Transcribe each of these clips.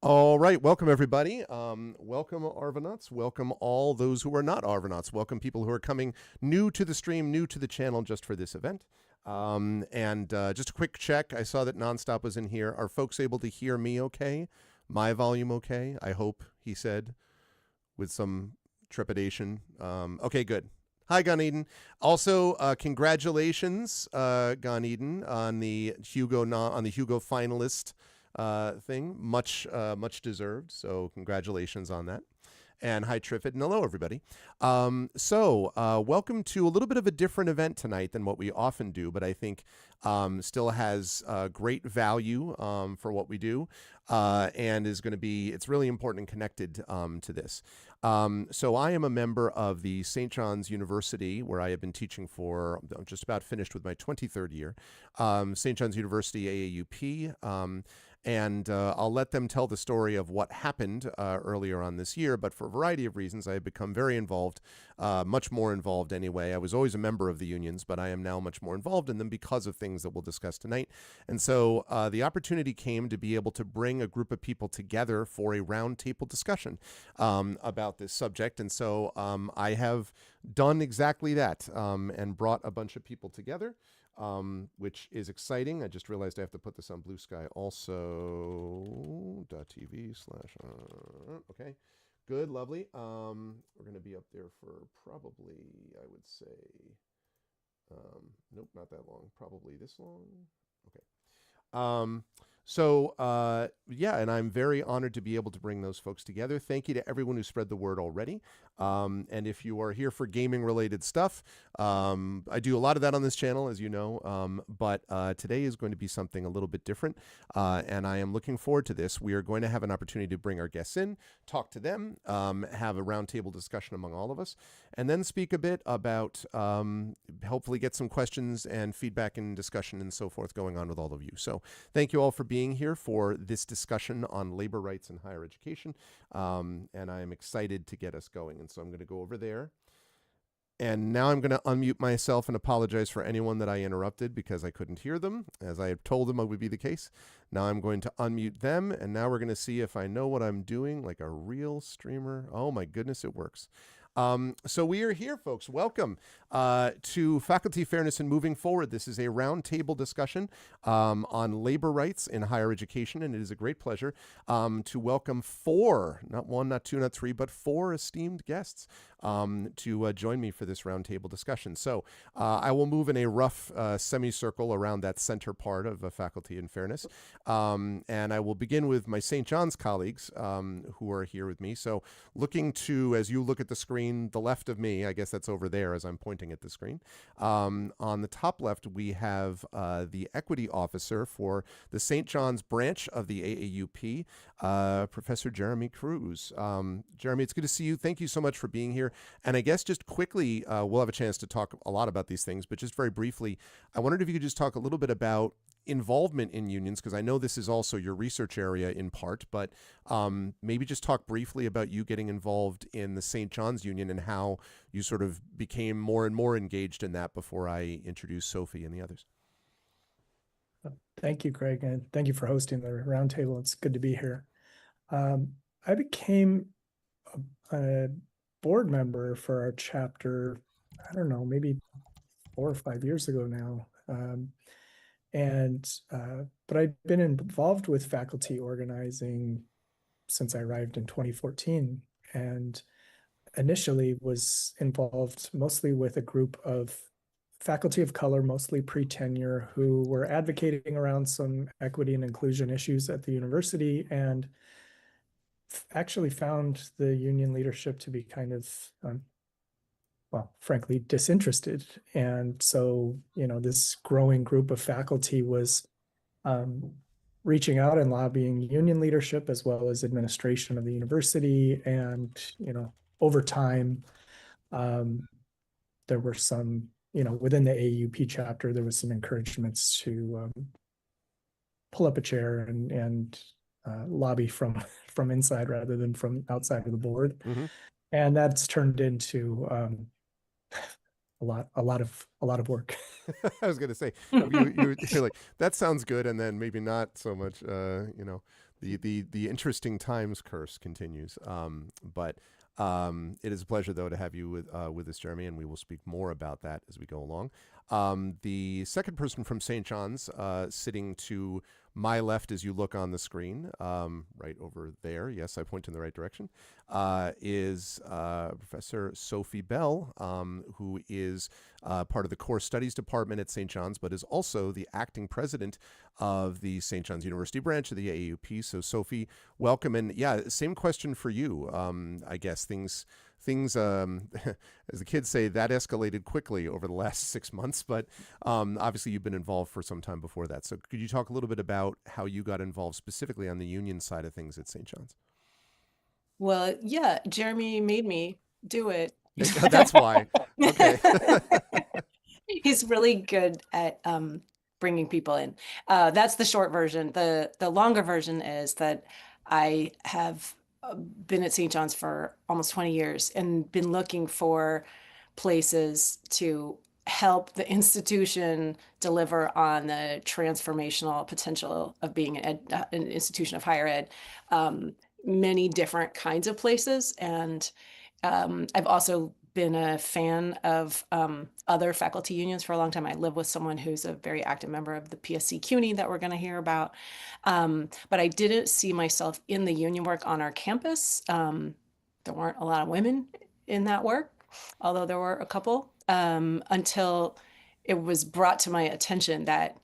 All right, welcome everybody. Welcome Arvanauts. Welcome all those who are not Arvanauts. Welcome people who are coming new to the stream, new to the channel just for this event. And just a quick check. I saw that Nonstop was in here. Are folks able to hear me okay? My volume okay? I hope, he said, with some trepidation. Okay, good. Hi, Gun Eden. Also, congratulations, Gun Eden, on the Hugo finalist thing. Much deserved. So congratulations on that. And hi, Triffid, and hello, everybody. Welcome to a little bit of a different event tonight than what we often do, but I think still has great value for what we do, and is going to be, it's really important and connected to this. So I am a member of the St. John's University, where I have been teaching for, I'm just about finished with my 23rd year, St. John's University AAUP. And I'll let them tell the story of what happened earlier on this year. But for a variety of reasons, I have become very involved, much more involved anyway. I was always a member of the unions, but I am now much more involved in them because of things that we'll discuss tonight. And so the opportunity came to be able to bring a group of people together for a roundtable discussion about this subject. And so I have done exactly that and brought a bunch of people together. Which is exciting. I just realized I have to put this on Blue Sky also. .tv slash. Okay, good, lovely. We're going to be up there for probably, I would say, nope, not that long. Probably this long. Okay. Yeah, and I'm very honored to be able to bring those folks together. Thank you to everyone who spread the word already. And if you are here for gaming related stuff, I do a lot of that on this channel, as you know, but today is going to be something a little bit different, and I am looking forward to this. We are going to have an opportunity to bring our guests in, talk to them, have a roundtable discussion among all of us, and then speak a bit about, hopefully get some questions and feedback and discussion and so forth going on with all of you. So thank you all for being here for this discussion on labor rights in higher education, and I am excited to get us going. And so I'm going to go over there. And now I'm going to unmute myself and apologize for anyone that I interrupted because I couldn't hear them, as I had told them it would be the case. Now I'm going to unmute them, and now we're going to see if I know what I'm doing like a real streamer. Oh my goodness, it works. So we are here, folks. Welcome to Faculty Fairness and Moving Forward. This is a roundtable discussion on labor rights in higher education, and it is a great pleasure to welcome four, not one, not two, not three, but four esteemed guests to join me for this roundtable discussion. So I will move in a rough semicircle around that center part of Faculty and Fairness, and I will begin with my St. John's colleagues who are here with me. So looking to, as you look at the screen, the left of me, I guess that's over there as I'm pointing at the screen. On the top left, we have the equity officer for the St. John's branch of the AAUP, Professor Jeremy Cruz. Jeremy, it's good to see you. Thank you so much for being here. And I guess just quickly, we'll have a chance to talk a lot about these things, but just very briefly, I wondered if you could just talk a little bit about involvement in unions, because I know this is also your research area in part, but maybe just talk briefly about you getting involved in the St. John's Union and how you sort of became more and more engaged in that before I introduce Sophie and the others. Thank you, Greg, and thank you for hosting the roundtable. It's good to be here. I became a board member for our chapter, I don't know, maybe 4 or 5 years ago now. But I've been involved with faculty organizing since I arrived in 2014, and initially was involved mostly with a group of faculty of color, mostly pre-tenure, who were advocating around some equity and inclusion issues at the university, and actually found the union leadership to be kind of well, frankly, disinterested. And so, this growing group of faculty was reaching out and lobbying union leadership as well as administration of the university. And, over time, there were some, within the AUP chapter, there was some encouragements to pull up a chair and lobby from inside rather than from outside of the board. Mm-hmm. And that's turned into a lot of work. I was going to say, you're like, that sounds good, and then maybe not so much. The interesting times curse continues. But it is a pleasure, though, to have you with us, Jeremy, and we will speak more about that as we go along. The second person from St. John's, sitting to my left as you look on the screen, right over there, yes, I point in the right direction, is Professor Sophie Bell, who is part of the Core Studies Department at St. John's, but is also the acting president of the St. John's University branch of the AAUP. So, Sophie, welcome. And yeah, same question for you. I guess things as the kids say, that escalated quickly over the last 6 months, but obviously you've been involved for some time before that. So could you talk a little bit about how you got involved specifically on the union side of things at St. John's? Well, yeah, Jeremy made me do it. That's why. Okay. He's really good at bringing people in. That's the short version. The longer version is that I have been at St. John's for almost 20 years and been looking for places to help the institution deliver on the transformational potential of being an institution of higher ed. Many different kinds of places. And I've also been a fan of other faculty unions for a long time. I live with someone who's a very active member of the PSC CUNY that we're going to hear about. But I didn't see myself in the union work on our campus. There weren't a lot of women in that work, although there were a couple, until it was brought to my attention that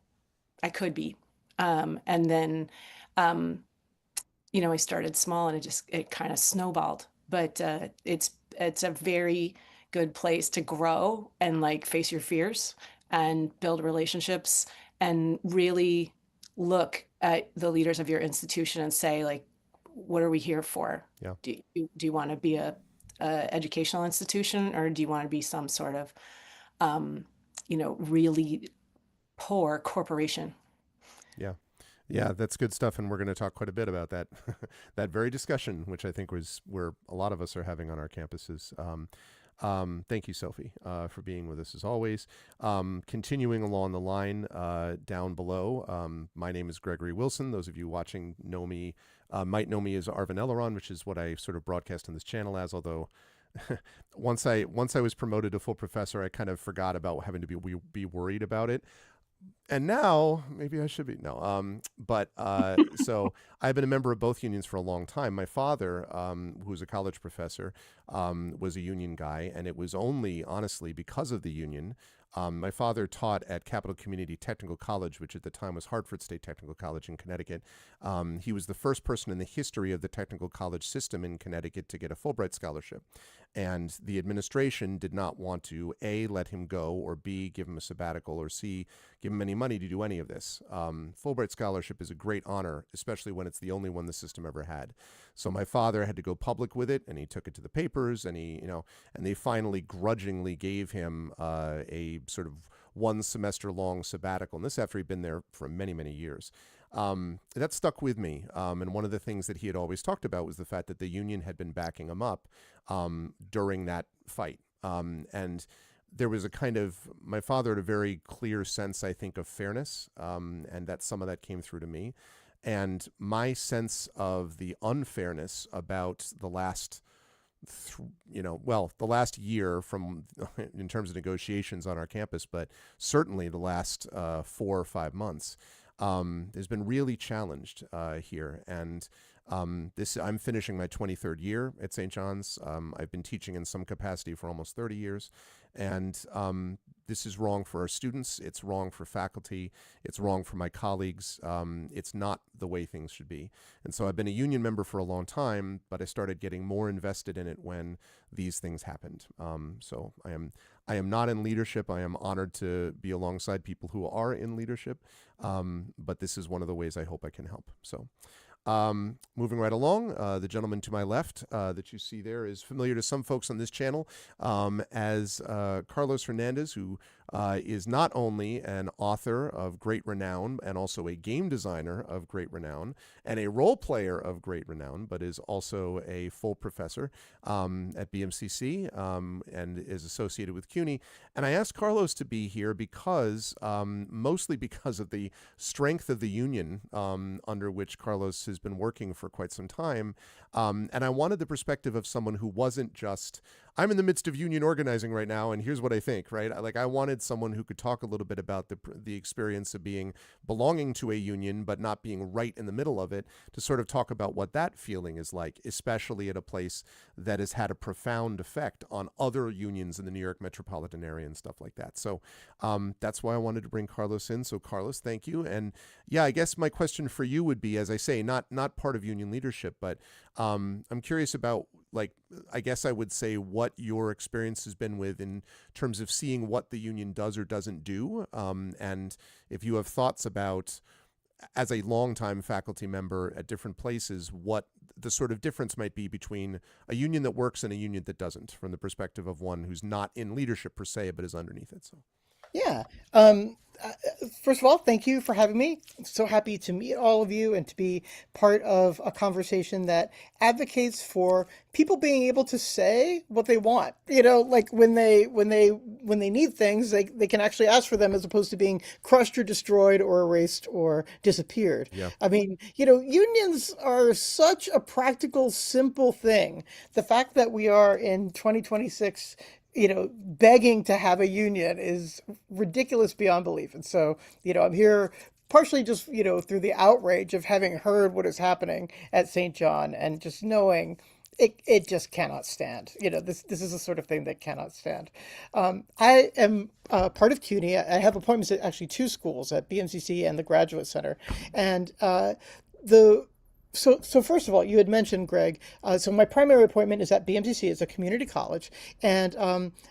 I could be. And then, I started small and it kind of snowballed, but it's a very good place to grow and like face your fears and build relationships and really look at the leaders of your institution and say, like, what are we here for? Yeah. Do you want to be a educational institution, or do you want to be some sort of, really poor corporation? Yeah. Yeah, that's good stuff, and we're going to talk quite a bit about that that very discussion, which I think was where a lot of us are having on our campuses. Thank you, Sophie, for being with us as always. Continuing along the line down below, my name is Gregory Wilson. Those of you watching might know me as Arvin Eleron, which is what I sort of broadcast on this channel as, although once I was promoted to full professor, I kind of forgot about having to be worried about it. And now maybe I should be. No. So I've been a member of both unions for a long time. My father, who's a college professor, was a union guy. And it was only, honestly, because of the union. My father taught at Capital Community Technical College, which at the time was Hartford State Technical College in Connecticut. He was the first person in the history of the technical college system in Connecticut to get a Fulbright scholarship. And the administration did not want to, A, let him go, or B, give him a sabbatical, or C, give him any money to do any of this. Fulbright scholarship is a great honor, especially when it's the only one the system ever had. So my father had to go public with it, and he took it to the papers, and and they finally grudgingly gave him a sort of 1 semester long sabbatical. And this after he'd been there for many, many years. That stuck with me. And one of the things that he had always talked about was the fact that the union had been backing him up during that fight. And there was my father had a very clear sense, I think, of fairness, and that some of that came through to me. And my sense of the unfairness about the last the last year from in terms of negotiations on our campus, but certainly the last 4 or 5 months, has been really challenged here. And I'm finishing my 23rd year at St. John's. I've been teaching in some capacity for almost 30 years. And this is wrong for our students. It's wrong for faculty. It's wrong for my colleagues. It's not the way things should be. And so I've been a union member for a long time, but I started getting more invested in it when these things happened. So I am not in leadership. I am honored to be alongside people who are in leadership. But this is one of the ways I hope I can help. So moving right along, the gentleman to my left that you see there is familiar to some folks on this channel as Carlos Hernandez, who is not only an author of great renown and also a game designer of great renown and a role player of great renown, but is also a full professor at BMCC and is associated with CUNY. And I asked Carlos to be here because, mostly because of the strength of the union under which Carlos has been working for quite some time. And I wanted the perspective of someone who wasn't just, I'm in the midst of union organizing right now, and here's what I think, right? I wanted someone who could talk a little bit about the experience of belonging to a union, but not being right in the middle of it, to sort of talk about what that feeling is like, especially at a place that has had a profound effect on other unions in the New York metropolitan area and stuff like that. So that's why I wanted to bring Carlos in. So Carlos, thank you. And yeah, I guess my question for you would be, as I say, not part of union leadership, but I'm curious about, I guess I would say what your experience has been with in terms of seeing what the union does or doesn't do. And if you have thoughts about, as a longtime faculty member at different places, what the sort of difference might be between a union that works and a union that doesn't, from the perspective of one who's not in leadership per se, but is underneath it. So. Yeah. First of all, thank you for having me. I'm so happy to meet all of you and to be part of a conversation that advocates for people being able to say what they want. Like when they need things, they can actually ask for them, as opposed to being crushed or destroyed or erased or disappeared. Yeah. I mean, unions are such a practical, simple thing. The fact that we are in 2026 begging to have a union is ridiculous beyond belief. And so, I'm here partially just, through the outrage of having heard what is happening at St. John and just knowing it just cannot stand. This is the sort of thing that cannot stand. I am part of CUNY. I have appointments at actually two schools, at BMCC and the Graduate Center. And So first of all, you had mentioned, Greg, so my primary appointment is at BMCC. It's a community college, and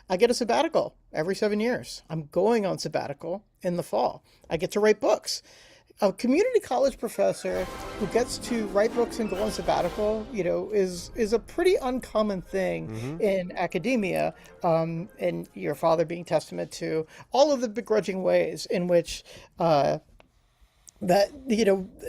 I get a sabbatical every 7 years. I'm going on sabbatical in the fall. I get to write books. A community college professor who gets to write books and go on sabbatical, is a pretty uncommon thing in academia, and your father being testament to all of the begrudging ways in which that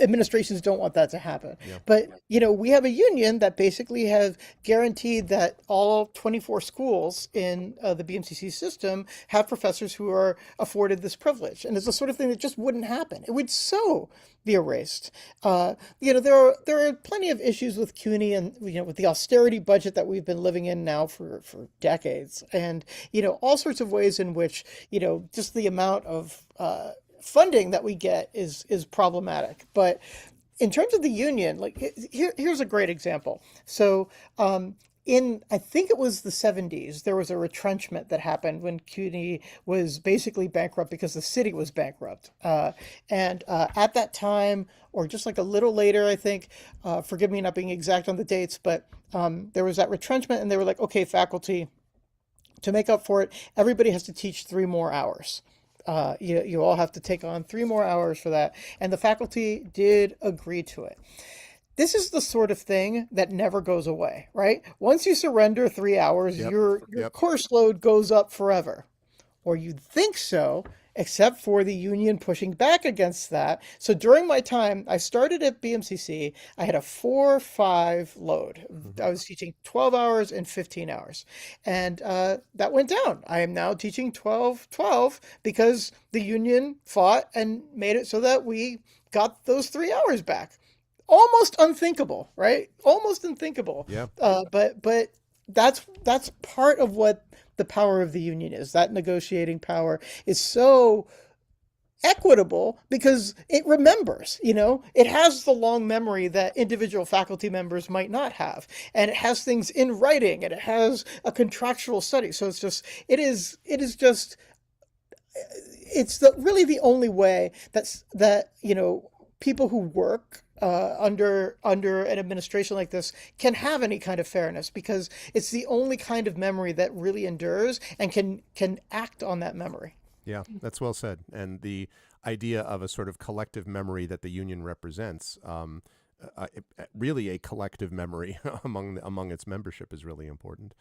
administrations don't want that to happen. Yeah. But we have a union that basically have guaranteed that all 24 schools in the BMCC system have professors who are afforded this privilege, and it's the sort of thing that just wouldn't happen. It would so be erased. There are plenty of issues with CUNY and with the austerity budget that we've been living in now for decades, and all sorts of ways in which just the amount of funding that we get is problematic. But in terms of the union, here's a great example. So I think it was the 70s, there was a retrenchment that happened when CUNY was basically bankrupt because the city was bankrupt. And at that time, or just like a little later, I think, forgive me not being exact on the dates, but there was that retrenchment, and they were like, okay, faculty, to make up for it, everybody has to teach 3 more hours. You all have to take on 3 more hours for that. And the faculty did agree to it. This is the sort of thing that never goes away, right? Once you surrender 3 hours, your course load goes up forever. Or you'd think so, except for the union pushing back against that. So during my time, I started at BMCC, I had a 4-5 load. I was teaching 12 hours and 15 hours. And that went down. I am now teaching 12 because the union fought and made it so that we got those 3 hours back. Almost unthinkable, right? Almost unthinkable. Yeah. But that's part of what the power of the union is. That negotiating power is so equitable because it remembers, it has the long memory that individual faculty members might not have. And it has things in writing, and it has a contractual study. So it's really the only way that people who work under an administration like this can have any kind of fairness, because it's the only kind of memory that really endures and can act on that memory. Yeah, that's well said. And the idea of a sort of collective memory that the union represents, really a collective memory among its membership, is really important.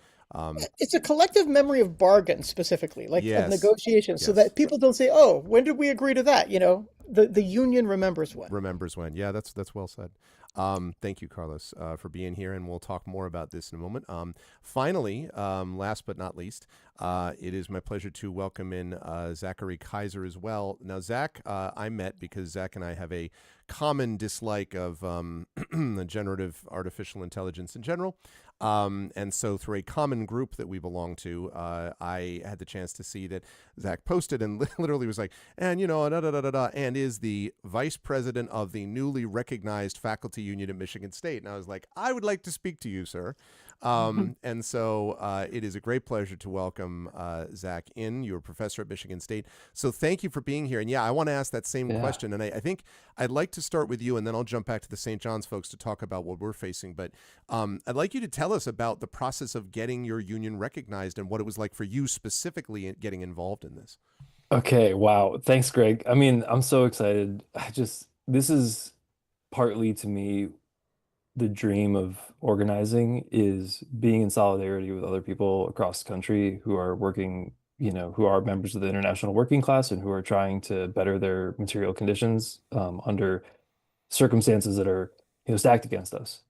It's a collective memory of bargains, specifically, like of Yes, negotiations, so yes. that people don't say, "Oh, when did we agree to that?" The union remembers when. Remembers when. Yeah, that's well said. Thank you, Carlos, for being here, and we'll talk more about this in a moment. Finally, last but not least, it is my pleasure to welcome in Zachary Kaiser as well. Now, Zach, I met because Zach and I have a common dislike of generative artificial intelligence in general. And so through a common group that we belong to, I had the chance to see that Zach posted and literally was like, and and is the vice president of the newly recognized faculty union at Michigan State. And I was like, I would like to speak to you, sir. And so it is a great pleasure to welcome Zach in. You're a professor at Michigan State. So thank you for being here. And yeah, I want to ask that same question. And I think I'd like to start with you, and then I'll jump back to the St. John's folks to talk about what we're facing. But I'd like you to tell us about the process of getting your union recognized and what it was like for you specifically in getting involved in this. Okay, wow. Thanks, Greg. I mean, I'm so excited. This is partly to me the dream of organizing is being in solidarity with other people across the country who are working, who are members of the international working class and who are trying to better their material conditions under circumstances that are, stacked against us.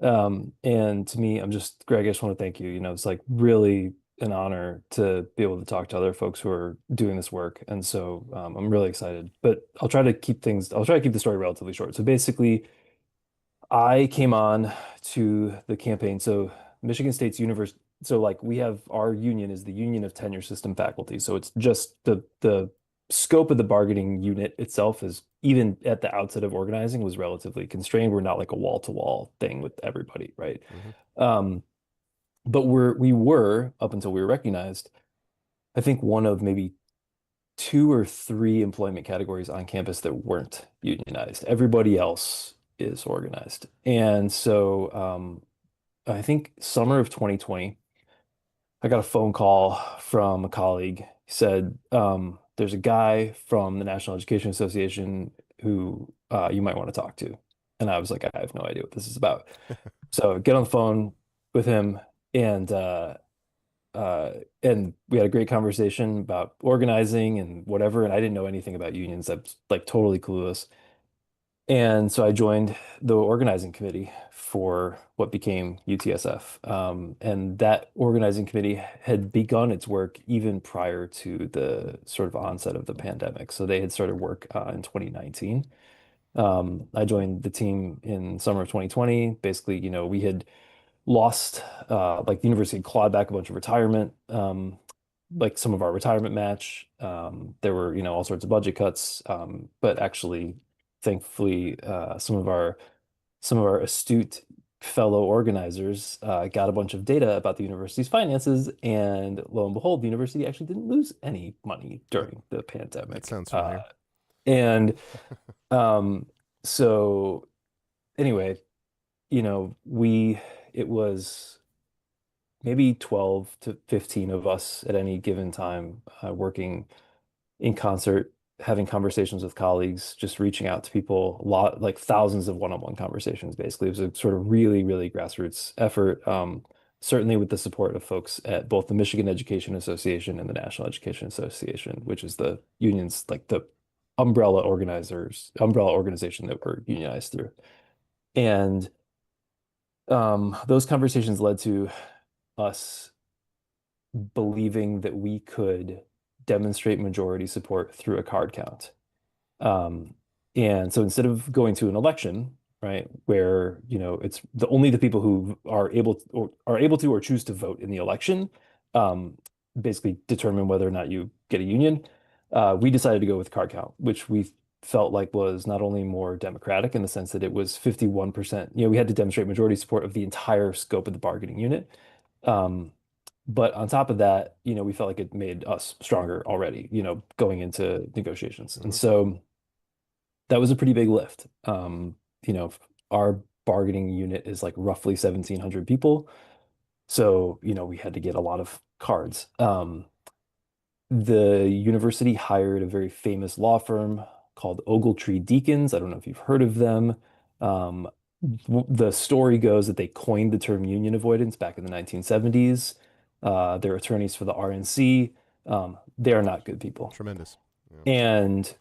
And to me, Greg, I just want to thank you. It's like really an honor to be able to talk to other folks who are doing this work. And so I'm really excited, but I'll try to keep the story relatively short. So basically, I came on to the campaign. So Michigan State's university, so like we have our union is the Union of Tenure System Faculty. So it's just the scope of the bargaining unit itself is, even at the outset of organizing, was relatively constrained. We're not like a wall-to-wall thing with everybody, right? But we were, up until we were recognized, I think one of maybe 2 or 3 employment categories on campus that weren't unionized. Everybody else is organized. And so I think summer of 2020, I got a phone call from a colleague. He said, there's a guy from the National Education Association who you might want to talk to. And I was like, I have no idea what this is about. So get on the phone with him, and we had a great conversation about organizing and whatever. And I didn't know anything about unions. I was like totally clueless. And so I joined the organizing committee for what became UTSF. And that organizing committee had begun its work even prior to the sort of onset of the pandemic. So they had started work in 2019. I joined the team in summer of 2020. Basically, we had lost, like the university had clawed back a bunch of retirement, like some of our retirement match. There were, all sorts of budget cuts, but actually, thankfully, some of our astute fellow organizers got a bunch of data about the university's finances, and lo and behold, the university actually didn't lose any money during the pandemic. That sounds familiar. And so anyway, it was maybe 12 to 15 of us at any given time working in concert, having conversations with colleagues, just reaching out to people, like thousands of one-on-one conversations. Basically, it was a sort of really, really grassroots effort, certainly with the support of folks at both the Michigan Education Association and the National Education Association, which is the unions, like the umbrella organization that we're unionized through. And those conversations led to us believing that we could demonstrate majority support through a card count. And so instead of going to an election, right, where it's only the people who are able to or choose to vote in the election basically determine whether or not you get a union, we decided to go with card count, which we felt like was not only more democratic in the sense that it was 51%. We had to demonstrate majority support of the entire scope of the bargaining unit. But on top of that, we felt like it made us stronger already, going into negotiations. And so that was a pretty big lift. Our bargaining unit is like roughly 1,700 people. So, we had to get a lot of cards. The university hired a very famous law firm called Ogletree Deakins. I don't know if you've heard of them. The story goes that they coined the term union avoidance back in the 1970s. They're attorneys for the RNC. They are not good people. Tremendous. Yeah. And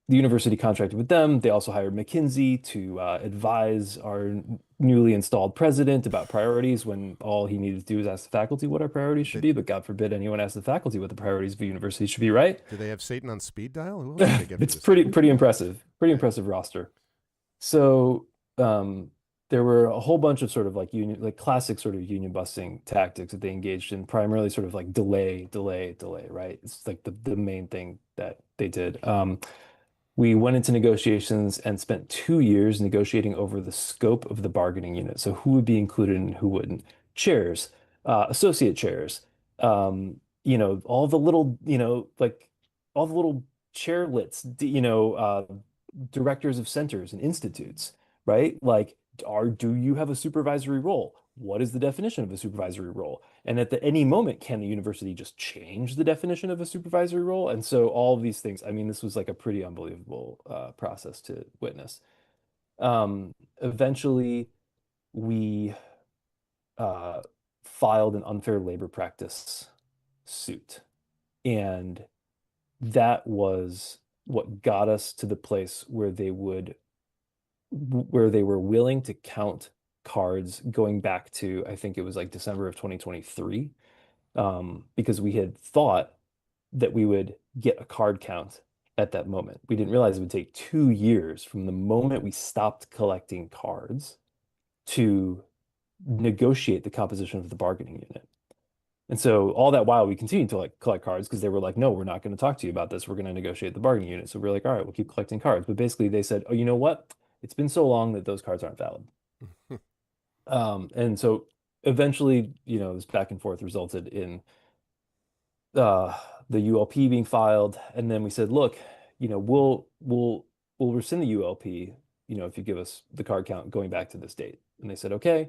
the university contracted with them. They also hired McKinsey to advise our newly installed president about priorities when all he needed to do was ask the faculty what our priorities should be. But God forbid anyone ask the faculty what the priorities of a university should be, right? Do they have Satan on speed dial? Who else did they get for It's this? pretty impressive. Pretty impressive roster. So there were a whole bunch of sort of like classic sort of union busting tactics that they engaged in, primarily sort of like delay, right? It's like the main thing that they did. We went into negotiations and spent 2 years negotiating over the scope of the bargaining unit. So who would be included and who wouldn't. Chairs, associate chairs, all the little, like all the little chairlets, directors of centers and institutes, right? Like, do you have a supervisory role? What is the definition of a supervisory role? And at any moment, can the university just change the definition of a supervisory role? And so all of these things, I mean, this was like a pretty unbelievable process to witness. Eventually, we filed an unfair labor practice suit. And that was what got us to the place where they were willing to count cards going back to, I think it was like December of 2023, because we had thought that we would get a card count at that moment. We didn't realize it would take 2 years from the moment we stopped collecting cards to negotiate the composition of the bargaining unit. And so all that while we continued to like collect cards because they were like, no, we're not going to talk to you about this. We're going to negotiate the bargaining unit. So we're like, all right, we'll keep collecting cards. But basically they said, oh, you know what? It's been so long that those cards aren't valid. And so eventually, this back and forth resulted in the ULP being filed. And then we said, look, we'll rescind the ULP, if you give us the card count going back to this date. And they said, okay.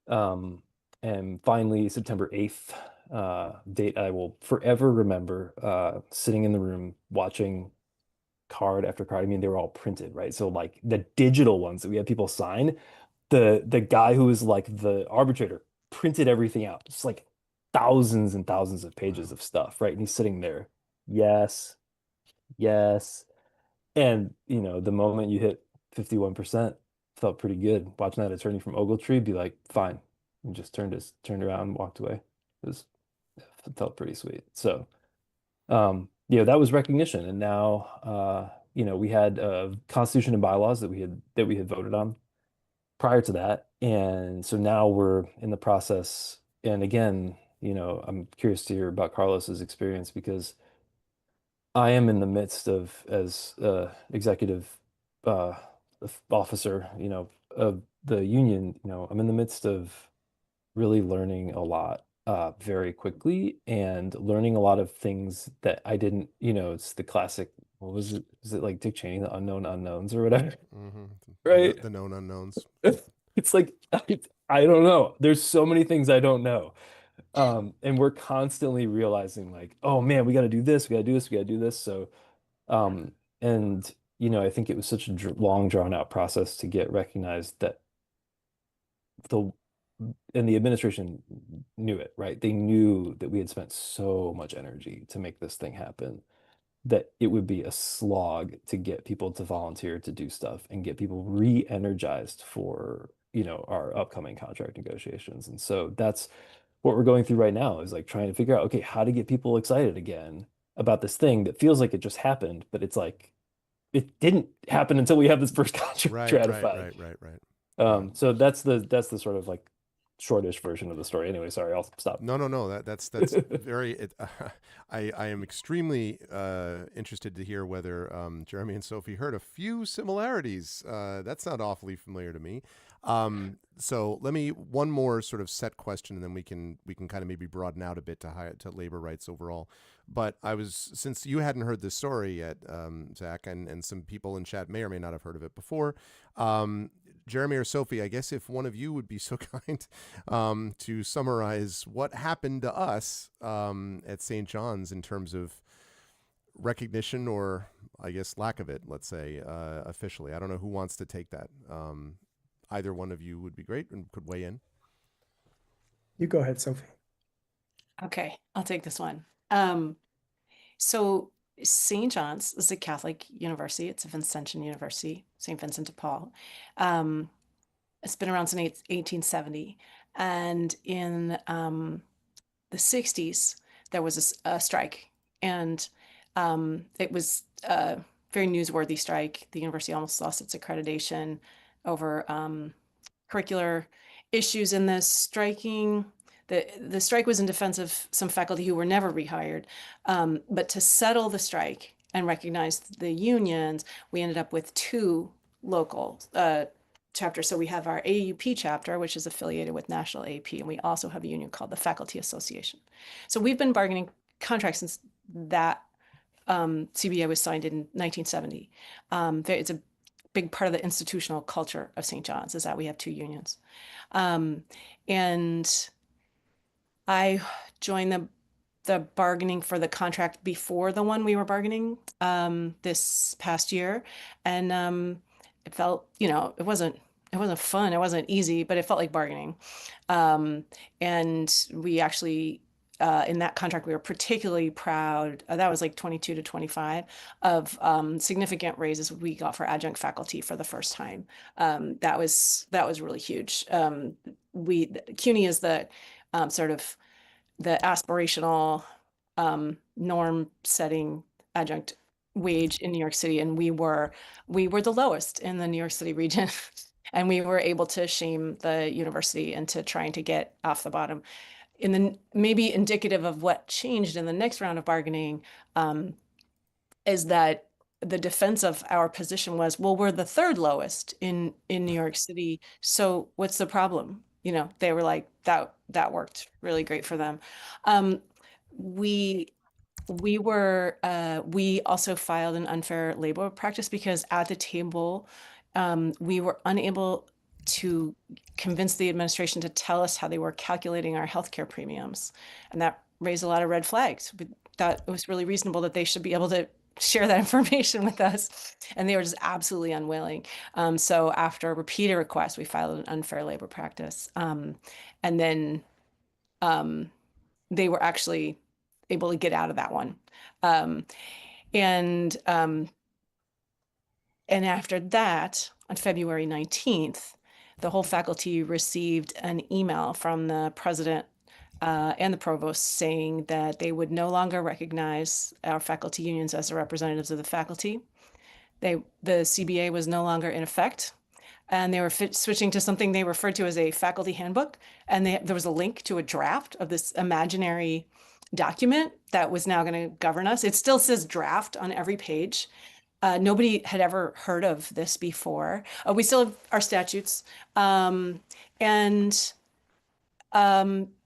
And finally, September 8th, date I will forever remember, sitting in the room watching card after card. I mean, they were all printed, right? So like the digital ones that we had people sign, the guy who was like the arbitrator printed everything out. It's like thousands and thousands of pages of stuff, right? And he's sitting there. Yes. And the moment you hit 51%, felt pretty good. Watching that attorney from Ogletree be like, fine. And just turned around and walked away. It felt pretty sweet. So that was recognition. And now we had constitution and bylaws that we had voted on prior to that. And so now we're in the process. And again, I'm curious to hear about Carlos's experience because I am in the midst of, as executive officer, of the union, I'm in the midst of really learning a lot very quickly and learning a lot of things that I didn't, it's the classic, what was it? Is it like Dick Cheney, the unknown unknowns or whatever? Mm-hmm. Right? The known unknowns. It's like, I don't know. There's so many things I don't know. And we're constantly realizing like, oh man, we got to do this, we got to do this, we got to do this. So, and I think it was such a long drawn out process to get recognized that the administration knew it, right? They knew that we had spent so much energy to make this thing happen that it would be a slog to get people to volunteer to do stuff and get people re-energized for, our upcoming contract negotiations. And so that's what we're going through right now is like trying to figure out, okay, how to get people excited again about this thing that feels like it just happened, but it's like, it didn't happen until we have this first contract ratified. Right. So that's the sort of like shortish version of the story. Anyway, sorry, I'll stop. No. That's very. I am extremely interested to hear whether Jeremy and Sophie heard a few similarities. That's not awfully familiar to me. So let me one more sort of set question, and then we can kind of maybe broaden out a bit to labor rights overall. But since you hadn't heard this story yet, Zach, and some people in chat may or may not have heard of it before. Jeremy or Sophie, I guess if one of you would be so kind to summarize what happened to us at St. John's in terms of recognition or, I guess, lack of it, let's say, officially. I don't know who wants to take that. Either one of you would be great and could weigh in. You go ahead, Sophie. Okay, I'll take this one. So St. John's is a Catholic university. It's a Vincentian university, St. Vincent de Paul. It's been around since 1870. And in the 60s, there was a strike. And it was a very newsworthy strike. The university almost lost its accreditation over curricular issues in the striking. The strike was in defense of some faculty who were never rehired. But to settle the strike and recognize the unions, we ended up with two local chapters. So we have our AUP chapter, which is affiliated with National AAP, and we also have a union called the Faculty Association. So we've been bargaining contracts since that CBA was signed in 1970. It's a big part of the institutional culture of St. John's is that we have two unions. And I joined the bargaining for the contract before the one we were bargaining this past year. And it felt, it wasn't fun. It wasn't easy, but it felt like bargaining. And we actually, in that contract, we were particularly proud, that was like 22 to 25, of significant raises we got for adjunct faculty for the first time. That was really huge. CUNY is the sort of the aspirational norm setting adjunct wage in New York City, and we were the lowest in the New York City region. And we were able to shame the university into trying to get off the bottom. Maybe indicative of what changed in the next round of bargaining is that the defense of our position was, well, we're the third lowest in New York City, so what's the problem? They were like, that worked really great for them. We also filed an unfair labor practice because at the table, we were unable to convince the administration to tell us how they were calculating our healthcare premiums. And that raised a lot of red flags. We thought it was really reasonable that they should be able to share that information with us. And they were just absolutely unwilling. So after repeated requests, we filed an unfair labor practice. And then they were actually able to get out of that one. And after that, on February 19th, the whole faculty received an email from the president and the provost saying that they would no longer recognize our faculty unions as the representatives of the faculty. The CBA was no longer in effect, and they were switching to something they referred to as a faculty handbook. And there was a link to a draft of this imaginary document that was now going to govern us. It still says draft on every page. Nobody had ever heard of this before. We still have our statutes. And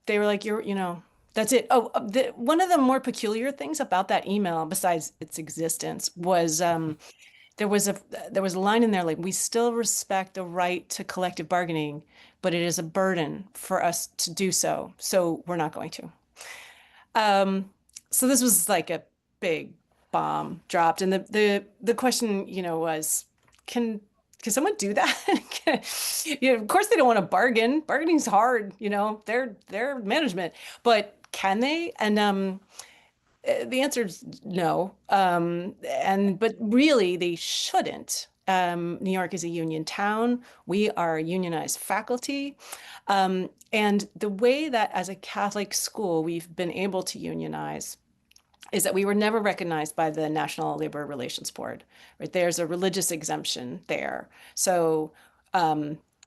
they were like, that's it. Oh, one of the more peculiar things about that email, besides its existence, was there was a line in there like, we still respect the right to collective bargaining, but it is a burden for us to do so. So we're not going to. So this was like a big bomb dropped, and the question, was, can someone do that? Of course they don't want to bargain. Bargaining's hard, they're management, but can they? And the answer is no. But really they shouldn't. New York is a union town. We are unionized faculty. And the way that as a Catholic school we've been able to unionize is that we were never recognized by the National Labor Relations Board, right? There's a religious exemption there. So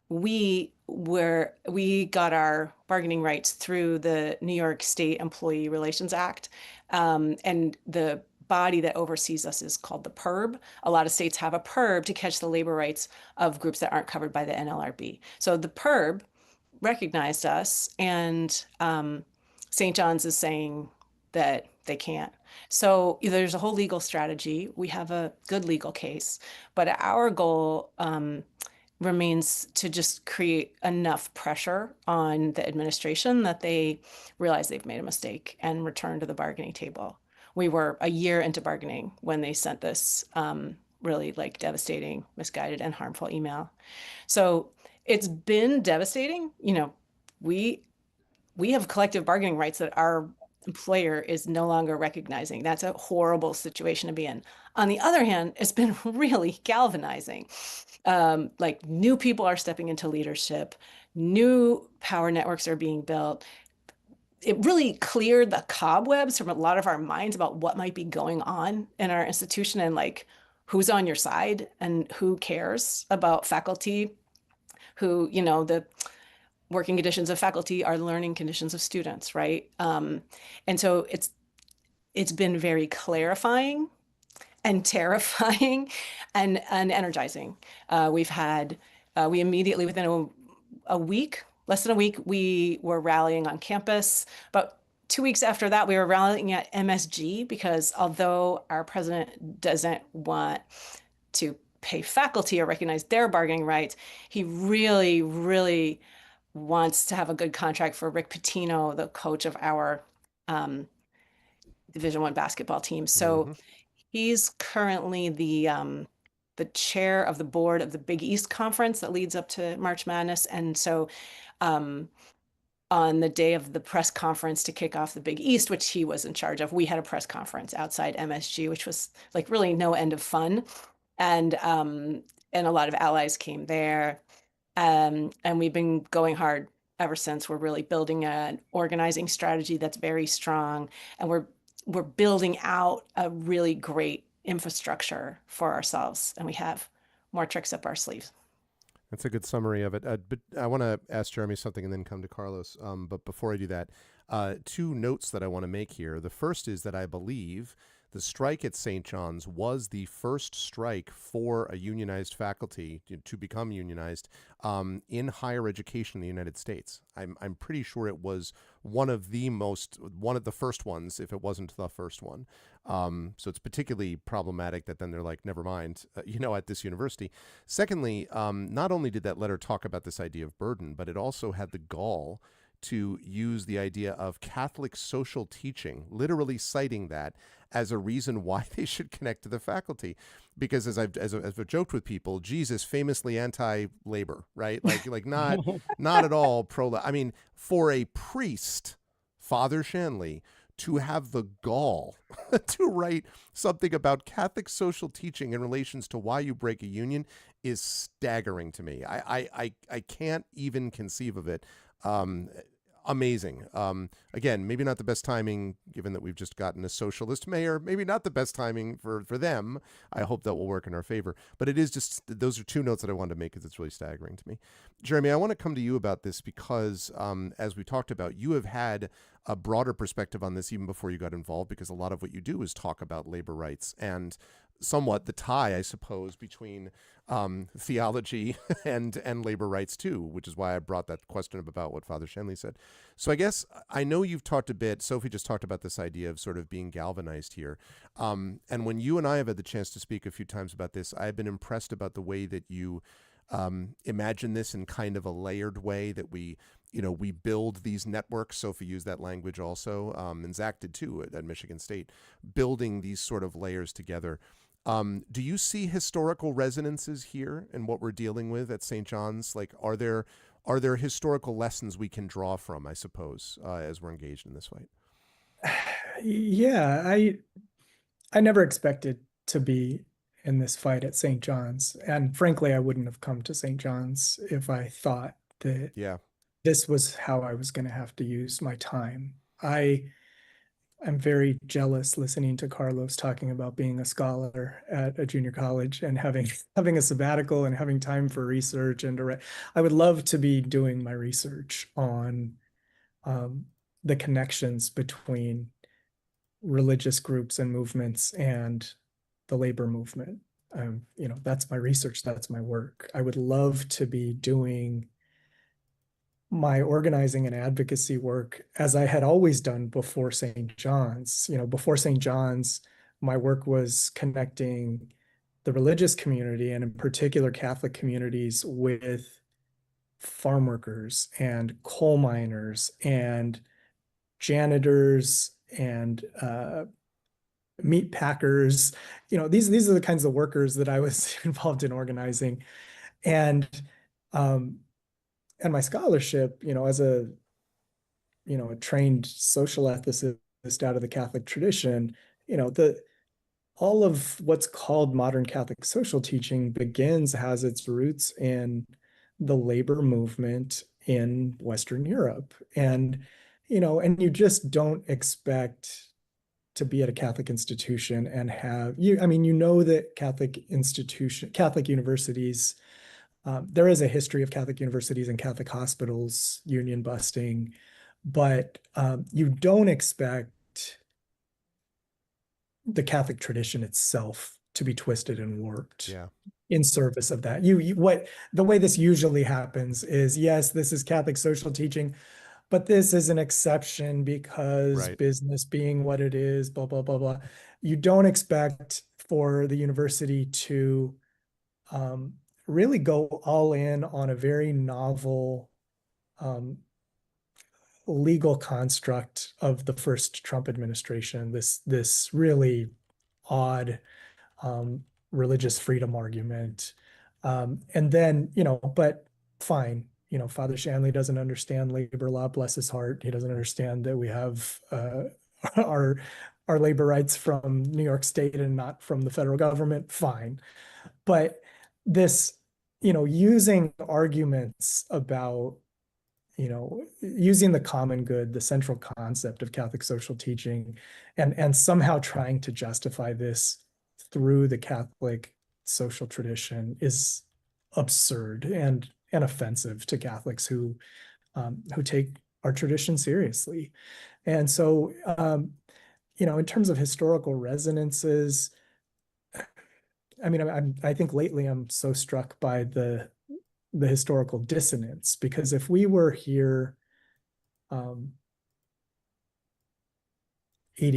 we got our bargaining rights through the New York State Employee Relations Act. And the body that oversees us is called the PERB. A lot of states have a PERB to catch the labor rights of groups that aren't covered by the NLRB. So the PERB recognized us, and St. John's is saying that they can't. So there's a whole legal strategy. We have a good legal case, but our goal remains to just create enough pressure on the administration that they realize they've made a mistake and return to the bargaining table. We were a year into bargaining when they sent this really devastating, misguided, and harmful email. So it's been devastating. We we have collective bargaining rights that our employer is no longer recognizing. That's a horrible situation to be in. On the other hand, it's been really galvanizing. Like new people are stepping into leadership, new power networks are being built. It really cleared the cobwebs from a lot of our minds about what might be going on in our institution and like who's on your side and who cares about faculty, who, you know, the working conditions of faculty are the learning conditions of students, right? And so it's been very clarifying and terrifying and energizing. We immediately within a week, less than a week, we were rallying on campus. About 2 weeks after that, we were rallying at MSG because although our president doesn't want to pay faculty or recognize their bargaining rights, he really, really wants to have a good contract for Rick Pitino, the coach of our Division I basketball team. So he's currently the chair of the board of the Big East Conference that leads up to March Madness. And so on the day of the press conference to kick off the Big East, which he was in charge of, we had a press conference outside MSG, which was like really no end of fun. And a lot of allies came there. And we've been going hard ever since. We're really building an organizing strategy that's very strong. And we're building out a really great infrastructure for ourselves. And we have more tricks up our sleeves. That's a good summary of it. But I want to ask Jeremy something and then come to Carlos. But before I do that, 2 notes that I want to make here. The first is that I believe the strike at St. John's was the first strike for a unionized faculty to become unionized in higher education in the United States. I'm pretty sure it was one of the first ones, if it wasn't the first one. So it's particularly problematic that then they're like, never mind, at this university. Secondly, not only did that letter talk about this idea of burden, but it also had the gall to use the idea of Catholic social teaching, literally citing that as a reason why they should connect to the faculty. Because as I've joked with people, Jesus famously anti-labor, right? Like not at all pro. I mean, for a priest, Father Shanley, to have the gall to write something about Catholic social teaching in relations to why you break a union is staggering to me. I can't even conceive of it. Amazing. Again, maybe not the best timing, given that we've just gotten a socialist mayor. Maybe not the best timing for them. I hope that will work in our favor. But it is just, those are 2 notes that I wanted to make because it's really staggering to me. Jeremy, I want to come to you about this because, as we talked about, you have had a broader perspective on this even before you got involved, because a lot of what you do is talk about labor rights and somewhat the tie, I suppose, between theology and labor rights too, which is why I brought that question up about what Father Shanley said. So I guess I know you've talked a bit, Sophie just talked about this idea of sort of being galvanized here. And when you and I have had the chance to speak a few times about this, I've been impressed about the way that you imagine this in kind of a layered way, that we build these networks. Sophie used that language also, and Zach did too at Michigan State, building these sort of layers together. Do you see historical resonances here in what we're dealing with at St. John's? Like, are there historical lessons we can draw from, I suppose, as we're engaged in this fight? Yeah, I never expected to be in this fight at St. John's. And frankly, I wouldn't have come to St. John's if I thought that this was how I was going to have to use my time. I'm very jealous listening to Carlos talking about being a scholar at a junior college and having a sabbatical and having time for research. And I would love to be doing my research on the connections between religious groups and movements and the labor movement. That's my research, that's my work. I would love to be doing my organizing and advocacy work as I had always done before St. John's. Before St. John's, my work was connecting the religious community, and in particular Catholic communities, with farm workers and coal miners and janitors and meat packers. These are the kinds of workers that I was involved in organizing. And my scholarship, as a a trained social ethicist out of the Catholic tradition, all of what's called modern Catholic social teaching has its roots in the labor movement in Western Europe. And, and you just don't expect to be at a Catholic institution and that Catholic universities, there is a history of Catholic universities and Catholic hospitals union busting, but you don't expect the Catholic tradition itself to be twisted and warped in service of that. The way this usually happens is, yes, this is Catholic social teaching, but this is an exception because business being what it is, blah, blah, blah, blah. You don't expect for the university to really go all in on a very novel legal construct of the first Trump administration, this really odd religious freedom argument. And then, but fine, Father Shanley doesn't understand labor law, bless his heart. He doesn't understand that we have our labor rights from New York State and not from the federal government, fine. But this, using arguments about using the common good, the central concept of Catholic social teaching, and somehow trying to justify this through the Catholic social tradition is absurd and offensive to Catholics who take our tradition seriously. And so, in terms of historical resonances, I think lately I'm so struck by the historical dissonance, because if we were here 80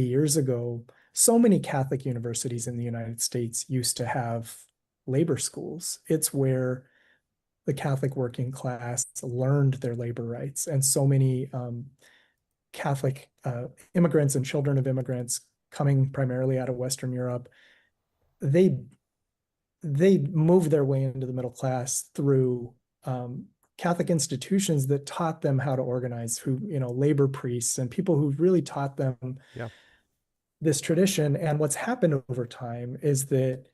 years ago, so many Catholic universities in the United States used to have labor schools. It's where the Catholic working class learned their labor rights. And so many Catholic immigrants and children of immigrants coming primarily out of Western Europe, they moved their way into the middle class through Catholic institutions that taught them how to organize, labor priests and people who really taught them this tradition. And what's happened over time is that,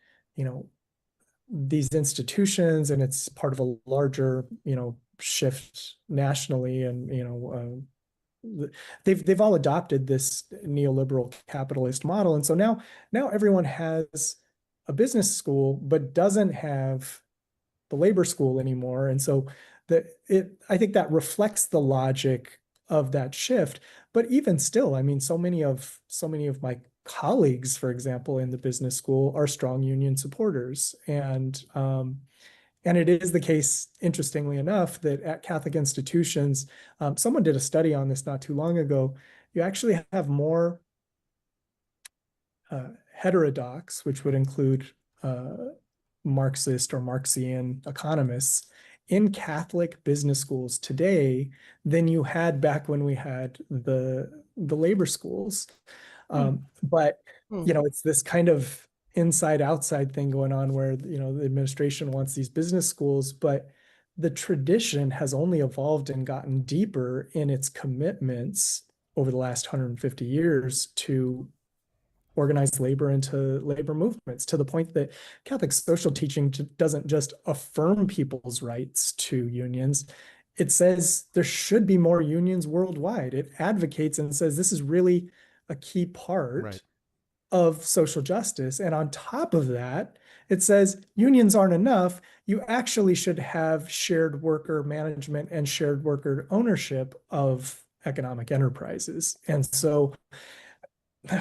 these institutions, and it's part of a larger, shift nationally, and, they've all adopted this neoliberal capitalist model. And so now everyone has a business school, but doesn't have the labor school anymore. And so I think that reflects the logic of that shift. But even still, so many of my colleagues, for example, in the business school are strong union supporters. And it is the case, interestingly enough, that at Catholic institutions, someone did a study on this not too long ago, you actually have more heterodox, which would include Marxist or Marxian economists in Catholic business schools today than you had back when we had the labor schools. But it's this kind of inside outside thing going on where the administration wants these business schools, but the tradition has only evolved and gotten deeper in its commitments over the last 150 years to organized labor into labor movements, to the point that Catholic social teaching doesn't just affirm people's rights to unions. It says there should be more unions worldwide. It advocates and says this is really a key part of social justice. And on top of that, it says unions aren't enough. You actually should have shared worker management and shared worker ownership of economic enterprises. And so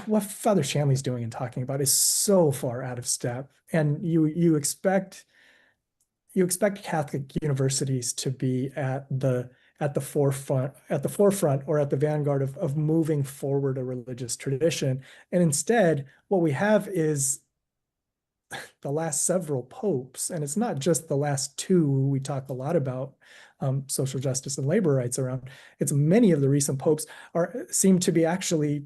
what Father Shanley's doing and talking about is so far out of step. And you expect Catholic universities to be at the forefront or at the vanguard of moving forward a religious tradition. And instead, what we have is the last several popes, and it's not just the last two. We talk a lot about social justice and labor rights around. It's many of the recent popes seem to be actually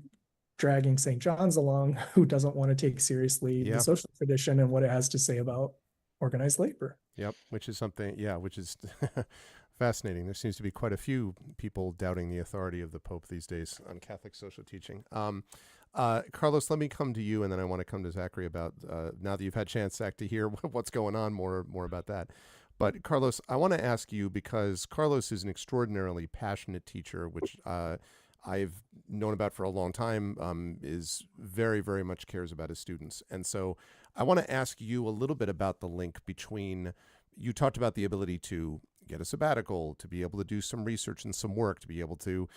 dragging St. John's along, who doesn't want to take seriously the social tradition and what it has to say about organized labor. Yep, which is something, which is Fascinating. There seems to be quite a few people doubting the authority of the Pope these days on Catholic social teaching. Carlos, let me come to you, and then I want to come to Zachary about, now that you've had a chance, Zach, to hear what's going on, more about that. But Carlos, I want to ask you, because Carlos is an extraordinarily passionate teacher, which I've known about for a long time, is very, very much cares about his students. And so I want to ask you a little bit about the link between, you talked about the ability to get a sabbatical, to be able to do some research and some work, to be able to,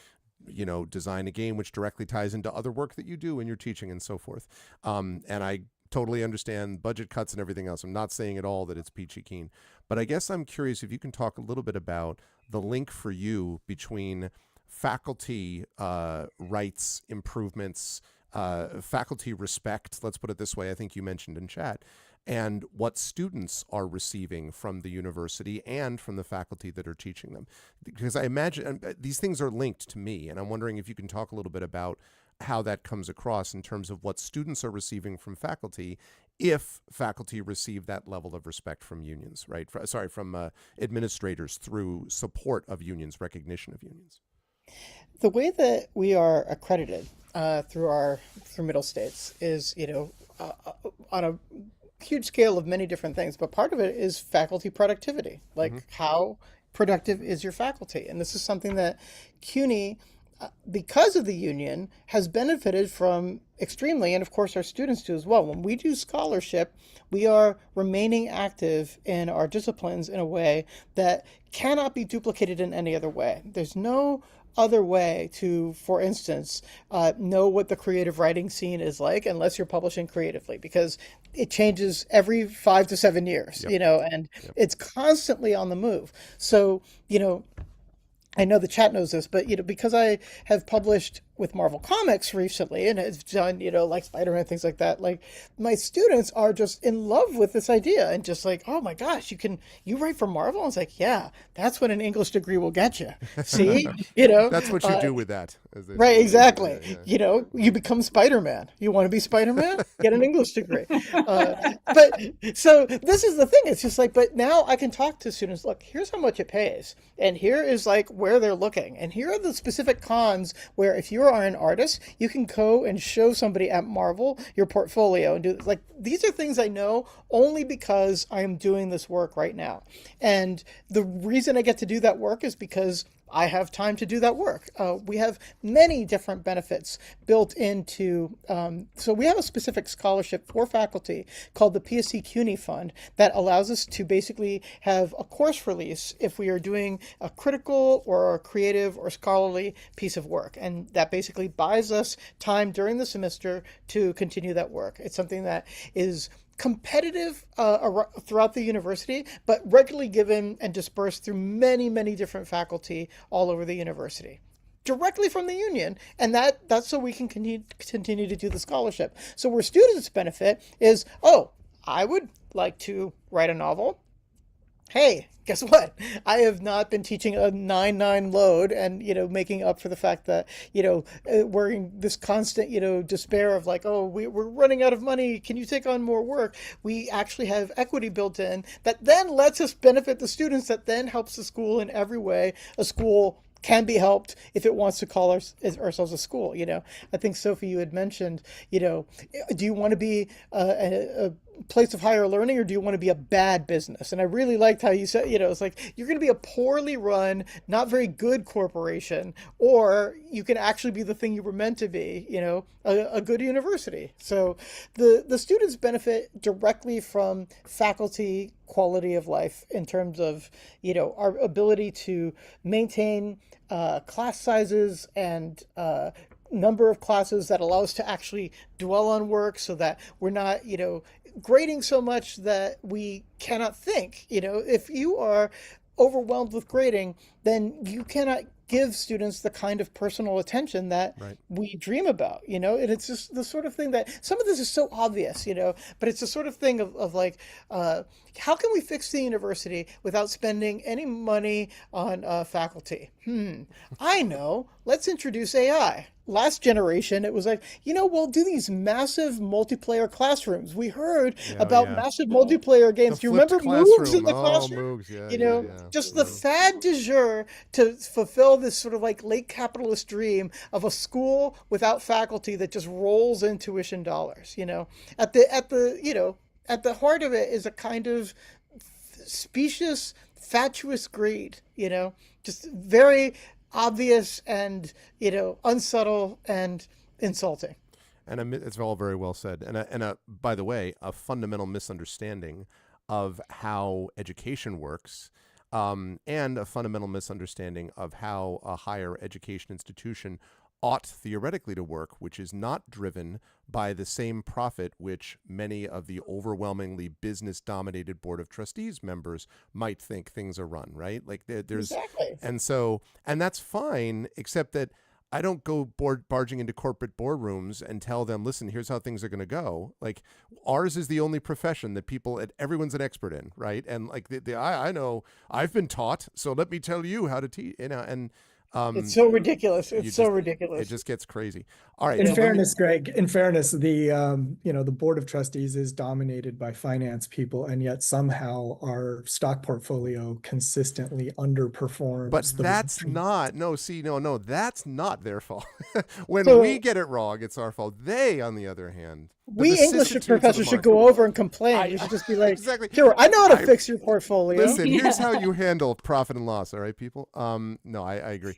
design a game which directly ties into other work that you do in your teaching and so forth. And I totally understand budget cuts and everything else. I'm not saying at all that it's peachy keen, but I guess I'm curious if you can talk a little bit about the link for you between faculty rights improvements, faculty respect, let's put it this way, I think you mentioned in chat, and what students are receiving from the university and from the faculty that are teaching them. Because I imagine these things are linked to me, and I'm wondering if you can talk a little bit about how that comes across in terms of what students are receiving from faculty, if faculty receive that level of respect from unions, right? From administrators through support of unions, recognition of unions. The way that we are accredited through middle states is, on a huge scale of many different things, but part of it is faculty productivity. Like, how productive is your faculty? And this is something that CUNY, because of the union, has benefited from extremely, and of course our students do as well. When we do scholarship, we are remaining active in our disciplines in a way that cannot be duplicated in any other way. There's no other way to, for instance, know what the creative writing scene is like unless you're publishing creatively, because it changes every 5 to 7 years, and it's constantly on the move. So, I know the chat knows this, but because I have published with Marvel Comics recently and have done, like Spider-Man, things like that, like my students are just in love with this idea and just like, oh my gosh, you write for Marvel? And it's like, yeah, that's what an English degree will get you. See, That's what you do with that. Right, exactly. Yeah. You become Spider-Man. You want to be Spider-Man? Get an English degree. But so this is the thing. It's just like, but now I can talk to students, look, here's how much it pays. And here is like where they're looking. And here are the specific cons where if you are an artist, you can go and show somebody at Marvel your portfolio and do, like, these are things I know only because I am doing this work right now. And the reason I get to do that work is because I have time to do that work. We have many different benefits built into, so we have a specific scholarship for faculty called the PSC CUNY Fund that allows us to basically have a course release if we are doing a critical or a creative or scholarly piece of work. And that basically buys us time during the semester to continue that work. It's something that is competitive throughout the university, but regularly given and dispersed through many, many different faculty all over the university, directly from the union. And that's so we can continue to do the scholarship. So where students benefit is, oh, I would like to write a novel. Hey, guess what? I have not been teaching a 9/9 load and, making up for the fact that, we're in this constant, despair of like, oh, we're running out of money. Can you take on more work? We actually have equity built in that then lets us benefit the students, that then helps the school in every way a school can be helped if it wants to call ourselves a school. I think, Sophie, you had mentioned, do you want to be a place of higher learning, or do you want to be a bad business? And I really liked how you said, it's like, you're going to be a poorly run, not very good corporation, or you can actually be the thing you were meant to be, a good university. So the students benefit directly from faculty quality of life in terms of, our ability to maintain class sizes and number of classes that allow us to actually dwell on work, so that we're not, grading so much that we cannot think. If you are overwhelmed with grading, then you cannot give students the kind of personal attention that we dream about, and it's just the sort of thing that some of this is so obvious, but it's the sort of thing of like, how can we fix the university without spending any money on faculty? I know. Let's introduce AI. Last generation, it was like, we'll do these massive multiplayer classrooms. We heard Yeah, about yeah. massive multiplayer The games. Do you flipped remember Moogs in classroom. the Oh, classroom? Moogs. Yeah, yeah, yeah. Just the fad du jour to fulfill this sort of like late capitalist dream of a school without faculty that just rolls in tuition dollars. At the heart of it is a kind of specious, fatuous greed, just very obvious and, unsubtle and insulting. And it's all very well said. And by the way, a fundamental misunderstanding of how education works, and a fundamental misunderstanding of how a higher education institution ought theoretically to work, which is not driven by the same profit which many of the overwhelmingly business-dominated board of trustees members might think things are run, right? Like there's, Exactly. and that's fine, except that I don't go barging into corporate boardrooms and tell them, listen, here's how things are going to go. Like ours is the only profession that everyone's an expert in, right? And like I know I've been taught, so let me tell you how to teach, and It's so ridiculous. It's so it ridiculous. just gets crazy. All right. In so fairness, Greg, the board of trustees is dominated by finance people, and yet somehow our stock portfolio consistently underperforms. But those that's dreams. no, that's not their fault. When So- we get it wrong, it's our fault. They, on the other hand, the We English vicissitudes of the professors should market. go over and complain. We should just be like, Exactly. "Here, I know how to I- fix your portfolio." Listen, here's Yeah. how you handle profit and loss. All right, people. No, I agree.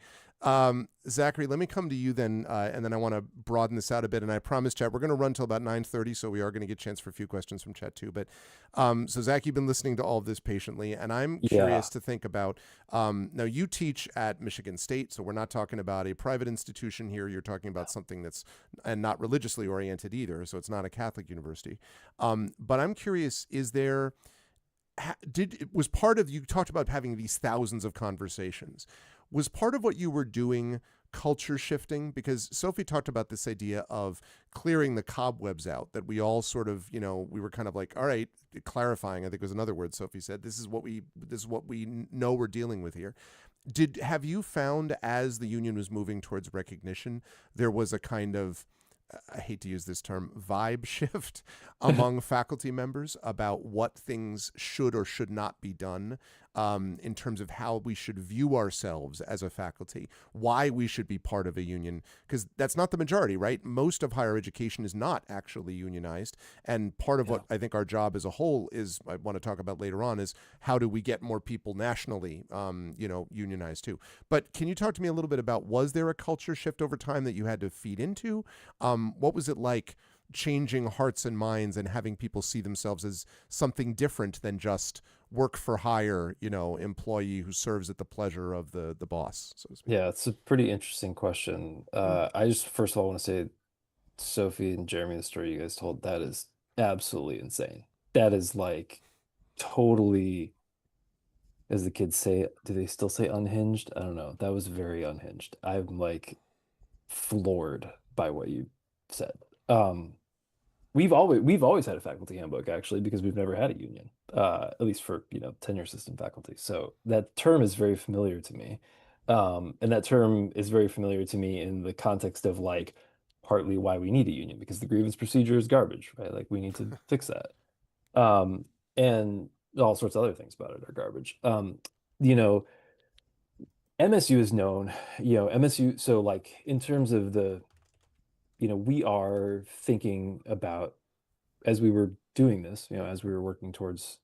Zachary, let me come to you then, and then I want to broaden this out a bit. And I promise, chat, we're going to run till about 9:30, so we are going to get a chance for a few questions from chat too. But so Zach, you've been listening to all of this patiently, and I'm curious to think about. Now, you teach at Michigan State, so we're not talking about a private institution here. You're talking about something that's and not religiously oriented either, so it's not a Catholic university. But I'm curious: is there was part of you talked about having these thousands of conversations? Was part of what you were doing culture shifting? Because Sophie talked about this idea of clearing the cobwebs out, that we all sort of, we were kind of like, all right, clarifying, I think was another word Sophie said, this is what we know we're dealing with here. Have you found as the union was moving towards recognition, there was a kind of, I hate to use this term, vibe shift among faculty members about what things should or should not be done, in terms of how we should view ourselves as a faculty, why we should be part of a union? Because that's not the majority, right? Most of higher education is not actually unionized. And part of what I think our job as a whole is, I want to talk about later on, is how do we get more people nationally, unionized too. But can you talk to me a little bit about, was there a culture shift over time that you had to feed into? What was it like changing hearts and minds and having people see themselves as something different than just work for hire, employee who serves at the pleasure of the boss, so to speak? Yeah, it's a pretty interesting question. I just first of all want to say, Sophie and Jeremy, the story you guys told, that is absolutely insane. That is like totally, as the kids say, do they still say unhinged? I don't know. That was very unhinged. I'm like floored by what you said. We've always had a faculty handbook, actually, because we've never had a union, at least for tenure system faculty. So that term is very familiar to me, and that term is very familiar to me in the context of like partly why we need a union, because the grievance procedure is garbage, right? Like we need to fix that, and all sorts of other things about it are garbage. MSU is known, MSU. So like in terms of the we are thinking about, as we were doing this, as we were working towards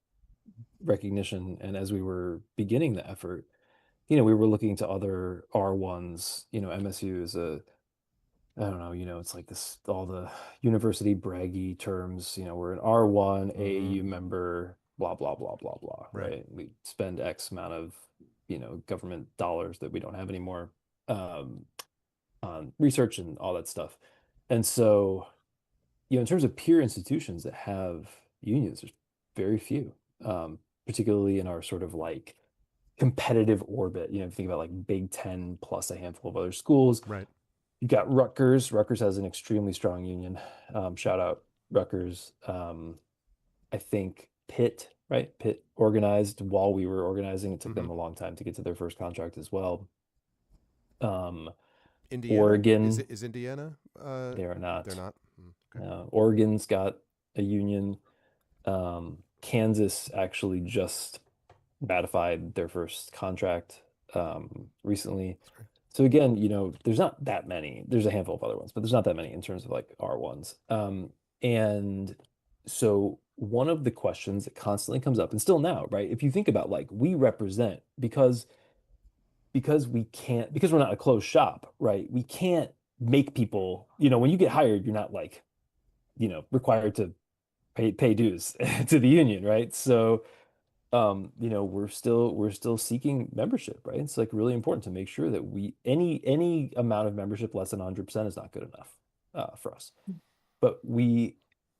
recognition and as we were beginning the effort, we were looking to other R1s. MSU is I don't know, it's like this, all the university braggy terms, we're an R1 AAU member, blah, blah, blah, blah, blah, right? We spend X amount of, government dollars that we don't have anymore, on research and all that stuff. And so, in terms of peer institutions that have unions, there's very few, particularly in our sort of like competitive orbit. If you think about like Big Ten plus a handful of other schools, Right. You've got Rutgers. Rutgers has an extremely strong union. Shout out Rutgers. I think Pitt, right? Pitt organized while we were organizing. It took them a long time to get to their first contract as well. Indiana? Oregon, Is Indiana? they are not. They're not. Okay. Oregon's got a union. Kansas actually just ratified their first contract recently. So again, there's not that many. There's a handful of other ones, but there's not that many in terms of like our ones. And so one of the questions that constantly comes up, and still now, right? If you think about like we represent because we can't, because we're not a closed shop, right? We can't make people, when you get hired, you're not like, required to pay dues to the union, right? So we're still seeking membership, right? It's like really important to make sure that any amount of membership less than 100% is not good enough for us. But we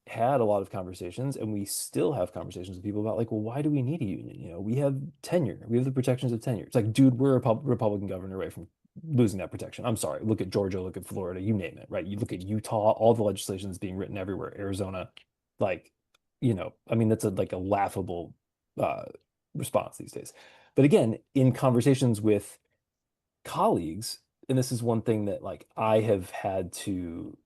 had a lot of conversations, and we still have conversations with people about like, well, why do we need a union? We have tenure, we have the protections of tenure. It's like, dude, we're a Republican governor away from losing that protection. I'm sorry. Look at Georgia, look at Florida, you name it, right? You look at Utah, all the legislation that's being written everywhere, Arizona, like, I mean, that's like a laughable response these days. But again, in conversations with colleagues, and this is one thing that like I have had to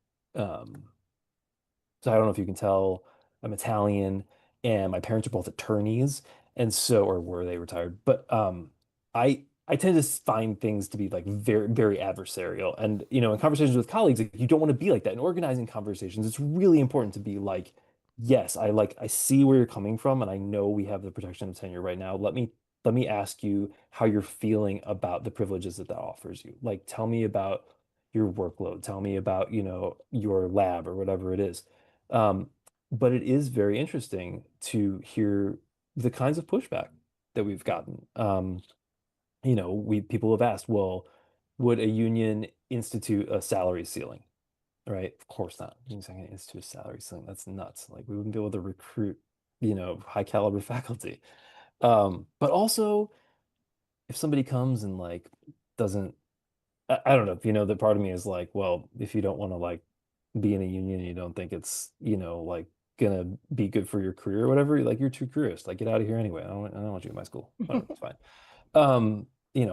so I don't know if you can tell, I'm Italian and my parents are both attorneys. And so, or were they retired? But I tend to find things to be like very, very adversarial. And, in conversations with colleagues, like, you don't want to be like that. In organizing conversations, it's really important to be like, yes, I see where you're coming from, and I know we have the protection of tenure right now. Let me ask you how you're feeling about the privileges that offers you. Like, tell me about your workload. Tell me about, your lab or whatever it is. But it is very interesting to hear the kinds of pushback that we've gotten. People have asked, well, would a union institute a salary ceiling? Right? Of course not. Union's not going to institute a salary ceiling. That's nuts. Like, we wouldn't be able to recruit, high caliber faculty. But also, if somebody comes and like doesn't, I don't know, that part of me is like, well, if you don't want to like be in a union, you don't think it's, like gonna be good for your career or whatever, like you're too careerist, like get out of here anyway. I don't want you in my school. Whatever, it's fine.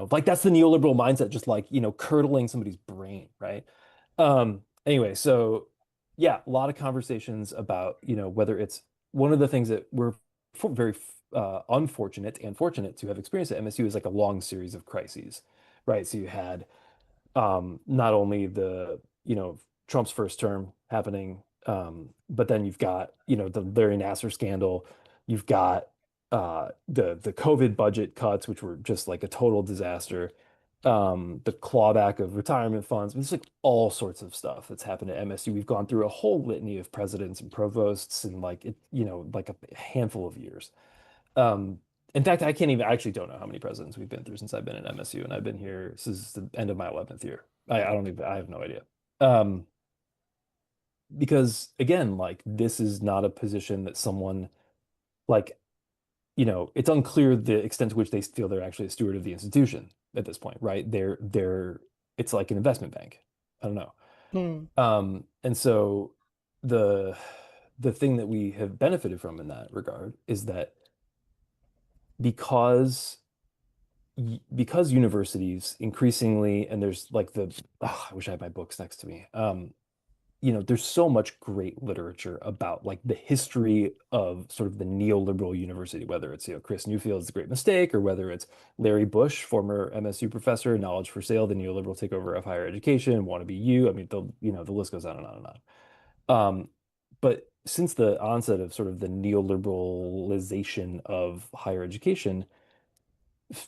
Like that's the neoliberal mindset, just like, curdling somebody's brain, right? Anyway, so yeah, a lot of conversations about, whether it's one of the things that we're very unfortunate and fortunate to have experienced at MSU is like a long series of crises, right? So you had not only the Trump's first term happening, but then you've got the Larry Nassar scandal, you've got the COVID budget cuts, which were just like a total disaster, the clawback of retirement funds. There's like all sorts of stuff that's happened at MSU. We've gone through a whole litany of presidents and provosts in like like a handful of years. In fact, I actually don't know how many presidents we've been through since I've been at MSU, and I've been here since the end of my 11th year. I have no idea. Because again, like this is not a position that someone like, it's unclear the extent to which they feel they're actually a steward of the institution at this point, right? It's like an investment bank. I don't know. And so the thing that we have benefited from in that regard is that because universities increasingly, and there's like I wish I had my books next to me. There's so much great literature about like the history of sort of the neoliberal university, whether it's, Chris Newfield's The Great Mistake, or whether it's Larry Bush, former MSU professor, Knowledge for Sale, the neoliberal takeover of higher education, Want to Be You. I mean, the list goes on and on and on. But since the onset of sort of the neoliberalization of higher education,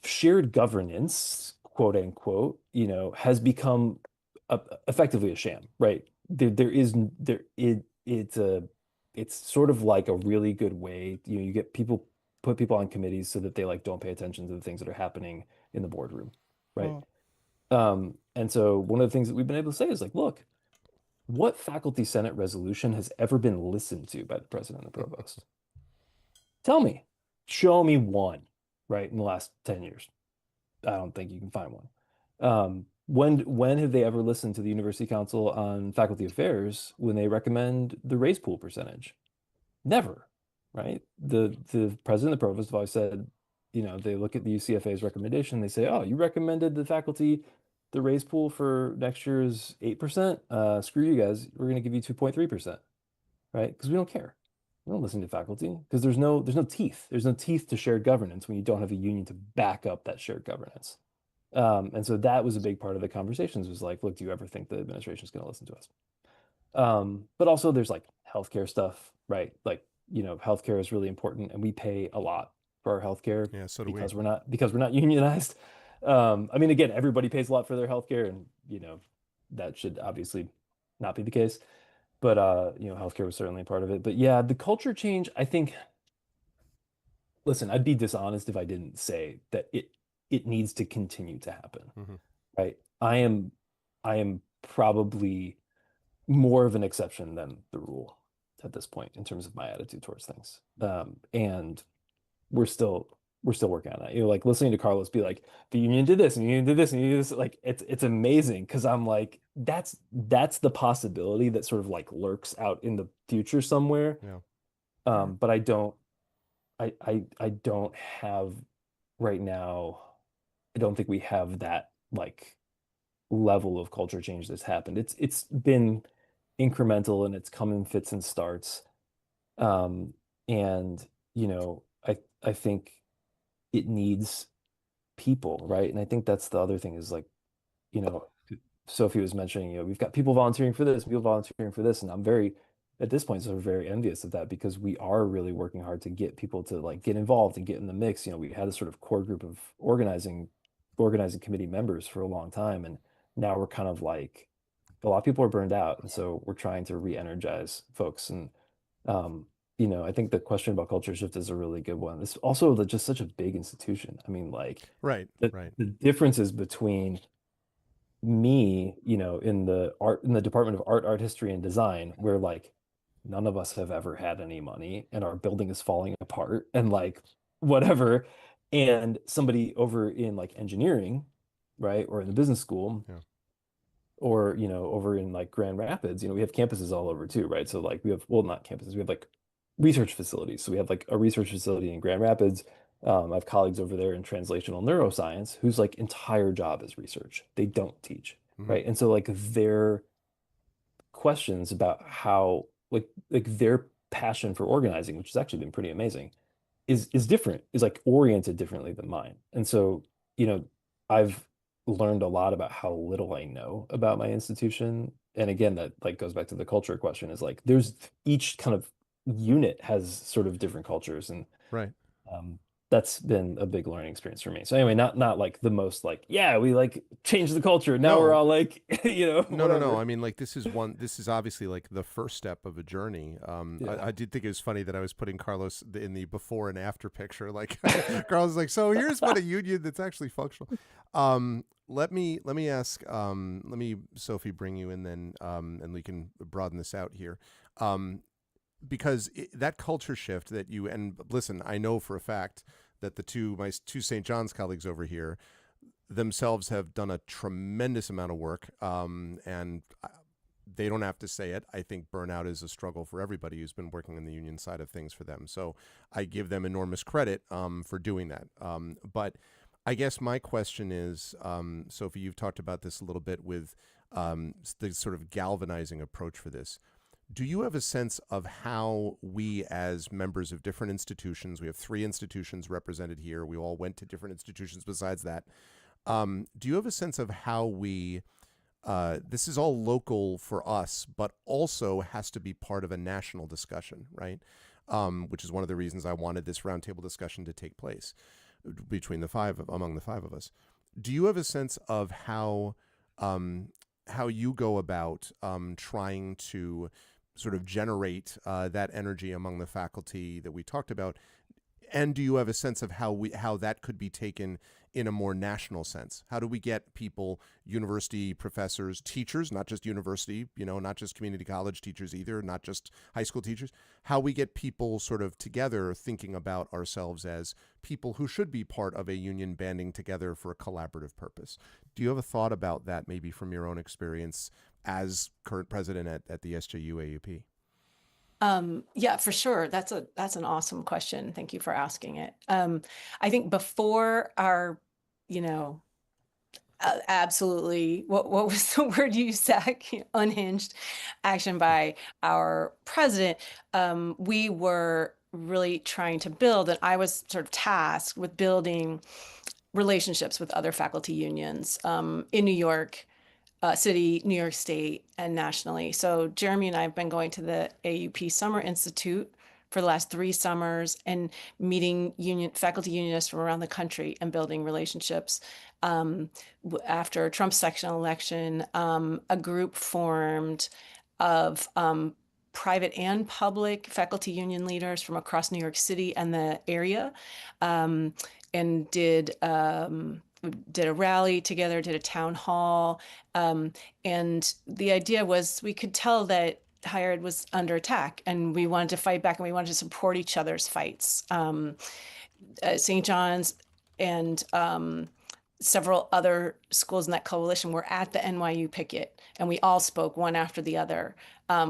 shared governance, quote unquote, has become effectively a sham, right? It's sort of like a really good way, you put people on committees so that they like don't pay attention to the things that are happening in the boardroom, right? And so one of the things that we've been able to say is like, look, what faculty senate resolution has ever been listened to by the president and the provost? Tell me, show me one, right, in the last 10 years. I don't think you can find one. When have they ever listened to the University Council on Faculty Affairs when they recommend the raise pool percentage? Never, right? The president and the provost have always said, they look at the UCFA's recommendation, they say, oh, you recommended the faculty the raise pool for next year is 8%. Screw you guys. We're going to give you 2.3%, right? Because we don't care. We don't listen to faculty because there's no teeth. There's no teeth to shared governance when you don't have a union to back up that shared governance. And so that was a big part of the conversations, was like, look, do you ever think the administration is going to listen to us? But also there's like healthcare stuff, right? Like, healthcare is really important, and we pay a lot for our healthcare Yeah, so do we. because we're not unionized. I mean, again, everybody pays a lot for their healthcare, and that should obviously not be the case. But healthcare was certainly a part of it. But yeah, the culture change, I think, listen, I'd be dishonest if I didn't say that it needs to continue to happen. Mhm. Right? I am probably more of an exception than the rule at this point in terms of my attitude towards things. And we're still working on that. Like listening to Carlos be like, the union did this and the union did this and you did this. Like it's amazing, because I'm like, that's the possibility that sort of like lurks out in the future somewhere. Yeah. But I don't have right now. I don't think we have that like level of culture change that's happened. It's been incremental, and it's come in fits and starts. And I think it needs people, right? And I think that's the other thing is like, Sophie was mentioning, we've got people volunteering for this, people volunteering for this, and I'm at this point, sort of very envious of that, because we are really working hard to get people to like get involved and get in the mix. We had a sort of core group of organizing committee members for a long time, and now we're kind of like, a lot of people are burned out, and so we're trying to re-energize folks. And I think the question about culture shift is a really good one. It's also just such a big institution. I mean, like, Right. the differences between me, in the Department of Art History, and Design, where like none of us have ever had any money, and our building is falling apart, and like whatever, and somebody over in like engineering, right, or in the business school. Yeah. Or over in like Grand Rapids, we have campuses all over too, right? So like we have, well, not campuses, we have like research facilities. So we have like a research facility in Grand Rapids. I have colleagues over there in translational neuroscience whose like entire job is research. They don't teach, Mhm. right? And so like their questions about how like their passion for organizing, which has actually been pretty amazing, is different, is like oriented differently than mine. And so, I've learned a lot about how little I know about my institution. And again, that like goes back to the culture question, is like there's each kind of unit has sort of different cultures, and Right. that's been a big learning experience for me. So anyway, not like the most like, yeah, we like changed the culture. Now we're No. all like, No. whatever. I mean, like this is obviously like the first step of a journey. Yeah. I did think it was funny that I was putting Carlos in the before and after picture. Like Carlos is like, so here's what a union that's actually functional. Let me ask. Let me, Sophie, bring you in then, and we can broaden this out here. Because that culture shift that you, and listen, I know for a fact that my two St. John's colleagues over here themselves have done a tremendous amount of work, and they don't have to say it. I think burnout is a struggle for everybody who's been working on the union side of things for them. So I give them enormous credit for doing that. But I guess my question is, Sophie, you've talked about this a little bit with the sort of galvanizing approach for this. Do you have a sense of how we, as members of different institutions, we have 3 institutions represented here, we all went to different institutions besides that, do you have a sense of how we, this is all local for us, but also has to be part of a national discussion, right? Which is one of the reasons I wanted this roundtable discussion to take place among the 5 of us. Do you have a sense of how you go about trying to sort of generate that energy among the faculty that we talked about? And do you have a sense of how that could be taken in a more national sense? How do we get people, university professors, teachers, not just university, not just community college teachers either, not just high school teachers, how we get people sort of together thinking about ourselves as people who should be part of a union banding together for a collaborative purpose? Do you have a thought about that, maybe from your own experience as current president at the SJU AUP? Yeah, for sure. That's an awesome question. Thank you for asking it. I think before our, Absolutely. What was the word you used, Zach? Unhinged action by our president. We were really trying to build, and I was sort of tasked with building relationships with other faculty unions in New York City, New York State, and nationally. So Jeremy and I have been going to the AUP Summer Institute for the last 3 summers and meeting faculty unionists from around the country and building relationships. After Trump's sectional election, a group formed of private and public faculty union leaders from across New York City and the area, and did a rally together, did a town hall, and the idea was we could tell that higher ed was under attack, and we wanted to fight back, and we wanted to support each other's fights. St. John's and several other schools in that coalition were at the NYU picket, and we all spoke one after the other.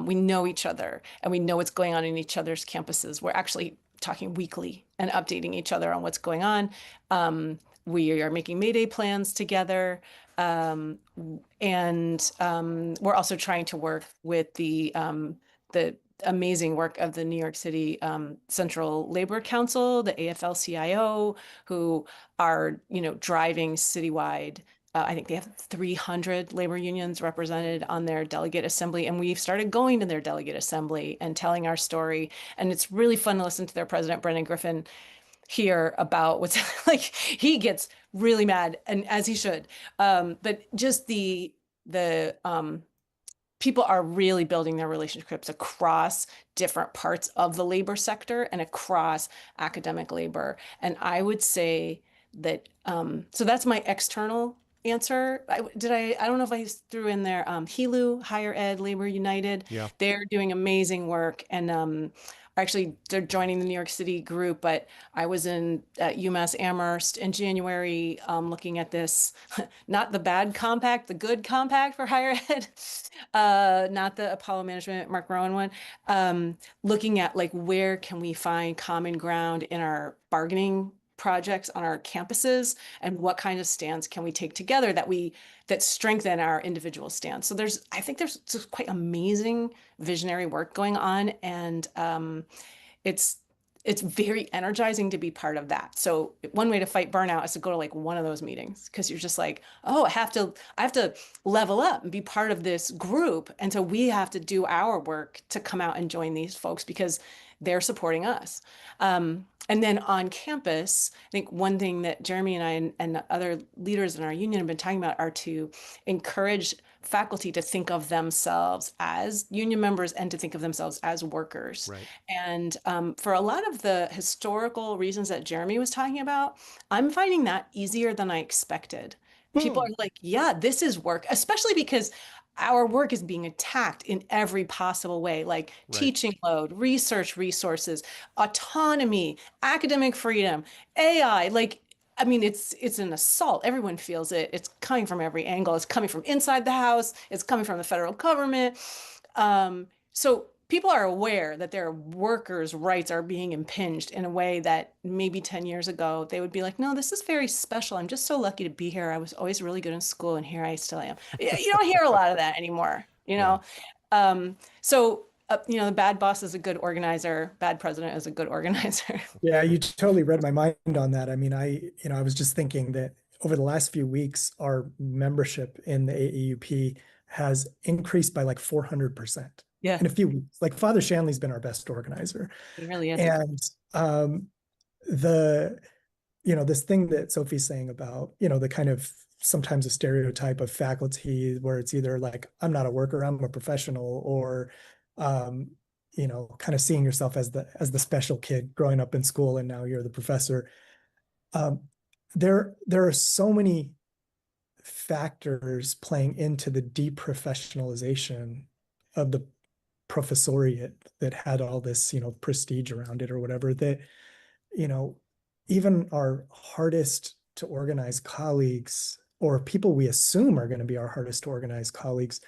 We know each other, and we know what's going on in each other's campuses. We're actually talking weekly and updating each other on what's going on. We are making Mayday plans together. And we're also trying to work with the amazing work of the New York City Central Labor Council, the AFL-CIO, who are, driving citywide. I think they have 300 labor unions represented on their delegate assembly, and we've started going to their delegate assembly and telling our story. And it's really fun to listen to their president, Brendan Griffin, hear about what's like. He gets really mad, and as he should. But just the people are really building their relationships across different parts of the labor sector and across academic labor. And I would say that, so that's my external answer. I don't know if I threw in there, HELU, Higher Ed Labor United. Yeah. They're doing amazing work. And actually, they're joining the New York City group, but I was at UMass Amherst in January looking at this, not the bad compact, the good compact for higher ed, not the Apollo Management, Mark Rowan one, looking at like where can we find common ground in our bargaining projects on our campuses, and what kind of stands can we take together that strengthen our individual stands. So I think there's just quite amazing visionary work going on, and it's very energizing to be part of that. So one way to fight burnout is to go to like one of those meetings, because you're just like, oh, I have to level up and be part of this group. And so we have to do our work to come out and join these folks because they're supporting us. And then on campus, I think one thing that Jeremy and I and other leaders in our union have been talking about are to encourage faculty to think of themselves as union members and to think of themselves as workers. Right. And for a lot of the historical reasons that Jeremy was talking about, I'm finding that easier than I expected. People are like, yeah, this is work, especially because our work is being attacked in every possible way, like teaching load, research resources, autonomy, academic freedom, AI. Like, I mean, it's an assault. Everyone feels it. It's coming from every angle. It's coming from inside the house. It's coming from the federal government. So people are aware that their workers' rights are being impinged in a way that maybe 10 years ago they would be like, no, this is very special. I'm just so lucky to be here. I was always really good in school, and here I still am. You don't hear a lot of that anymore, you know? So the bad boss is a good organizer. Bad president is a good organizer. Yeah, you totally read my mind on that. I mean, I was just thinking that over the last few weeks, our membership in the AAUP has increased by like 400%. Yeah. In a few weeks. Like Father Shanley's been our best organizer. It really is. And this thing that Sophie's saying about, the kind of sometimes a stereotype of faculty where it's either like, I'm not a worker, I'm a professional, or kind of seeing yourself as the special kid growing up in school and now you're the professor. There are so many factors playing into the deprofessionalization of the professoriate that had all this, prestige around it or whatever, that, even our hardest to organize colleagues, or people we assume are going to be our hardest to organize colleagues,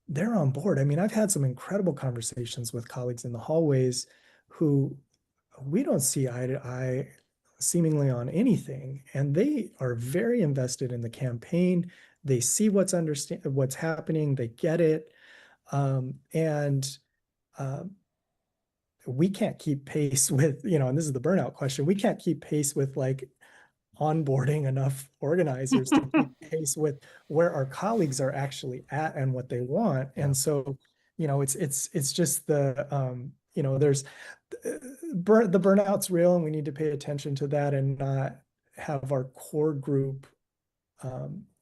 they're on board. I mean, I've had some incredible conversations with colleagues in the hallways who we don't see eye to eye seemingly on anything, and they are very invested in the campaign. They see what's happening, they get it. And we can't keep pace with, and this is the burnout question, we can't keep pace with like onboarding enough organizers to keep pace with where our colleagues are actually at and what they want. Yeah. And so, it's just there's the burnout's real, and we need to pay attention to that and not have our core group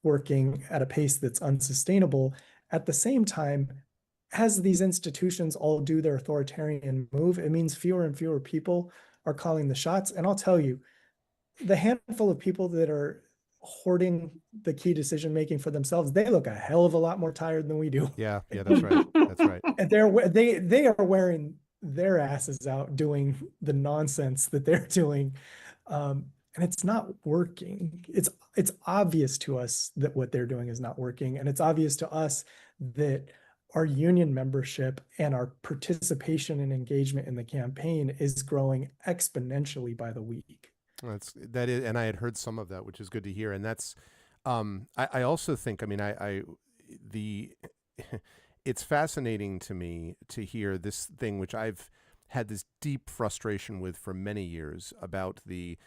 working at a pace that's unsustainable. At the same time, as these institutions all do their authoritarian move, it means fewer and fewer people are calling the shots. And I'll tell you, the handful of people that are hoarding the key decision making for themselves, they look a hell of a lot more tired than we do. Yeah, that's right. That's right. And they are wearing their asses out doing the nonsense that they're doing. And it's not working. It's obvious to us that what they're doing is not working. And it's obvious to us that our union membership and our participation and engagement in the campaign is growing exponentially by the week. That is, and I had heard some of that, which is good to hear. And that's, I also think, it's fascinating to me to hear this thing, which I've had this deep frustration with for many years, about the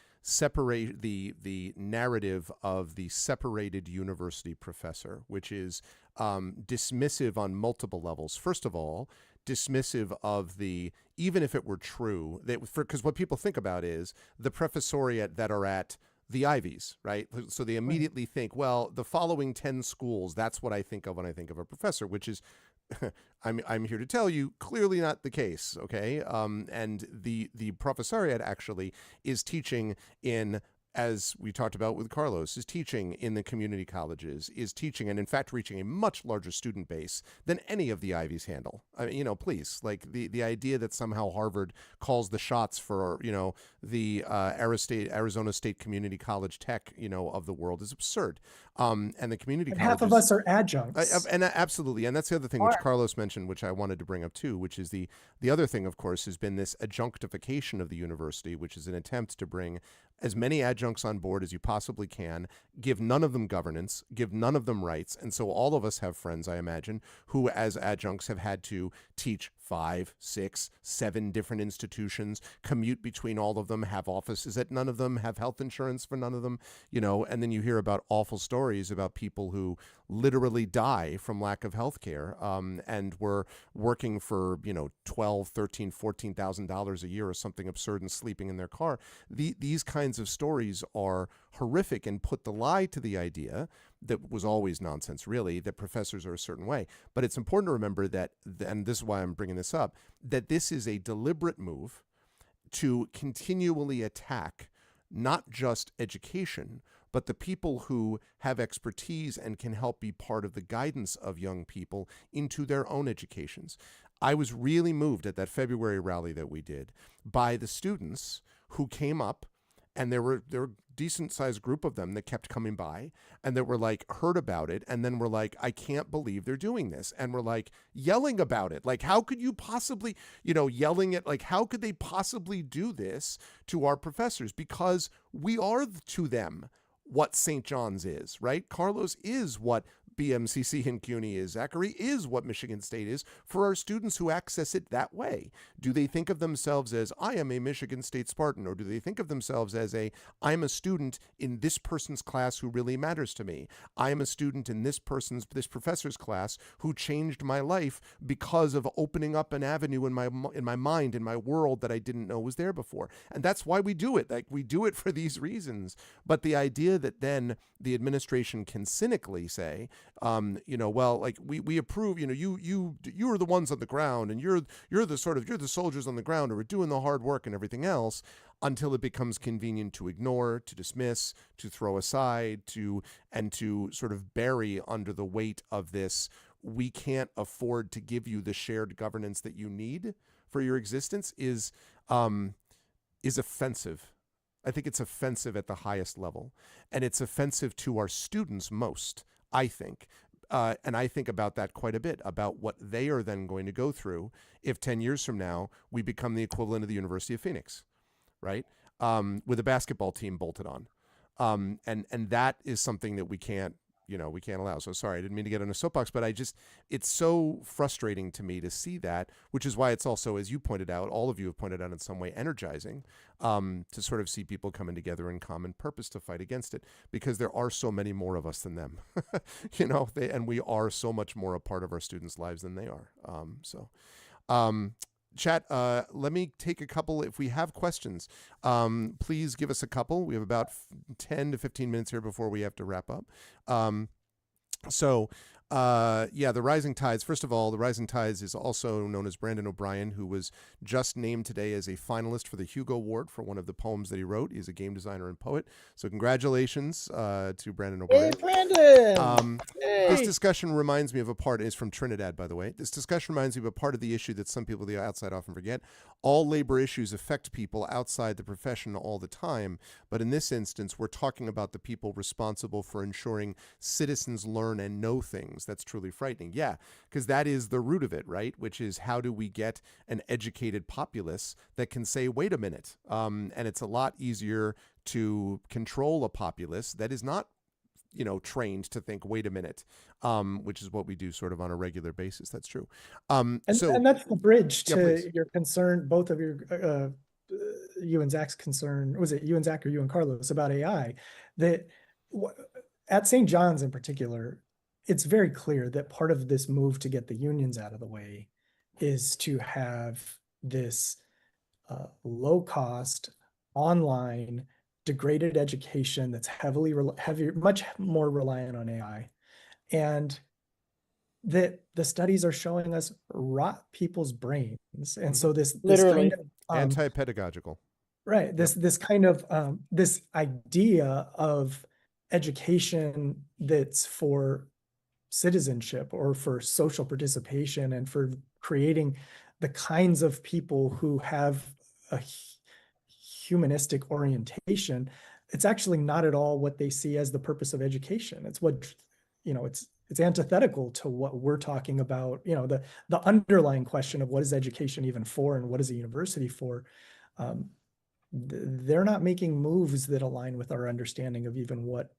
narrative of the separated university professor, which is dismissive on multiple levels. First of all, dismissive of even if it were true, because what people think about is the professoriate that are at the Ivies, right? So they immediately think, well, the following 10 schools, that's what I think of when I think of a professor, which is, I'm here to tell you, clearly not the case, okay? And the professoriate actually is teaching in, as we talked about with Carlos, is teaching in the community colleges, is teaching and in fact reaching a much larger student base than any of the Ivies handle. I mean, please, like the idea that somehow Harvard calls the shots for, the Arizona State Community College Tech, of the world is absurd. And the community colleges, half of us are adjuncts. and absolutely. And that's the other thing which Carlos mentioned, which I wanted to bring up too, which is the other thing, of course, has been this adjunctification of the university, which is an attempt to bring as many adjuncts on board as you possibly can, give none of them governance, give none of them rights. And so all of us have friends, I imagine, who as adjuncts have had to teach 5, 6, 7 different institutions, commute between all of them, have offices at none of them, have health insurance for none of them, and then you hear about awful stories about people who literally die from lack of health care, and were working for, $12,000, $13,000, $14,000 a year or something absurd and sleeping in their car. These kinds of stories are horrific and put the lie to the idea that was always nonsense, really, that professors are a certain way. But it's important to remember that, and this is why I'm bringing this up, that this is a deliberate move to continually attack not just education, but the people who have expertise and can help be part of the guidance of young people into their own educations. I was really moved at that February rally that we did by the students who came up, and there were a decent sized group of them that kept coming by and that were like, heard about it, and then were like, I can't believe they're doing this, and were like yelling about it. Like, how could you possibly, yelling at, like, how could they possibly do this to our professors? Because we are to them what St. John's is, right? Carlos is what BMCC and CUNY is. Zachary is what Michigan State is for our students who access it that way. Do they think of themselves as, I am a Michigan State Spartan? Or do they think of themselves as I'm a student in this person's class who really matters to me? I am a student in this professor's class who changed my life because of opening up an avenue in my mind, in my world that I didn't know was there before. And that's why we do it. Like, we do it for these reasons. But the idea that then the administration can cynically say, well, like we approve, you are the ones on the ground, and you're the soldiers on the ground who are doing the hard work and everything else, until it becomes convenient to ignore, to dismiss, to throw aside, and to sort of bury under the weight of this. We can't afford to give you the shared governance that you need for your existence is offensive. I think it's offensive at the highest level, and it's offensive to our students most, I think. And I think about that quite a bit, about what they are then going to go through if 10 years from now we become the equivalent of the University of Phoenix, right? with a basketball team bolted on. And that is something that we can't allow. So sorry, I didn't mean to get on a soapbox, but it's so frustrating to me to see that, which is why it's also, as you pointed out, all of you have pointed out in some way, energizing, to sort of see people coming together in common purpose to fight against it, because there are so many more of us than them, and we are so much more a part of our students' lives than they are. Chat, let me take a couple. If we have questions, please give us a couple. We have about 10 to 15 minutes here before we have to wrap up. The Rising Tides. First of all, the Rising Tides is also known as Brandon O'Brien, who was just named today as a finalist for the Hugo Award for one of the poems that he wrote. He's a game designer and poet. So congratulations to Brandon O'Brien. Hey, Brandon! This discussion reminds me of a part, is from Trinidad, by the way. This discussion reminds me of a part of the issue that some people on the outside often forget. All labor issues affect people outside the profession all the time, but in this instance, we're talking about the people responsible for ensuring citizens learn and know things. That's truly frightening. Yeah, because that is the root of it, right? Which is, how do we get an educated populace that can say, wait a minute? And it's a lot easier to control a populace that is not trained to think, wait a minute, which is what we do sort of on a regular basis. That's true. And that's the bridge to your concern, both of your, you and Zach's concern. Was it you and Zach or you and Carlos about AI? That at St. John's in particular, it's very clear that part of this move to get the unions out of the way is to have this low cost, online, degraded education that's much more reliant on AI. And that the studies are showing us rot people's brains. And so this Literally. kind of, anti-pedagogical. Right. This kind of this idea of education that's for citizenship or for social participation and for creating the kinds of people who have a humanistic orientation, it's actually not at all what they see as the purpose of education. It's what, it's antithetical to what we're talking about, the underlying question of what is education even for and what is a university for. They're not making moves that align with our understanding of even what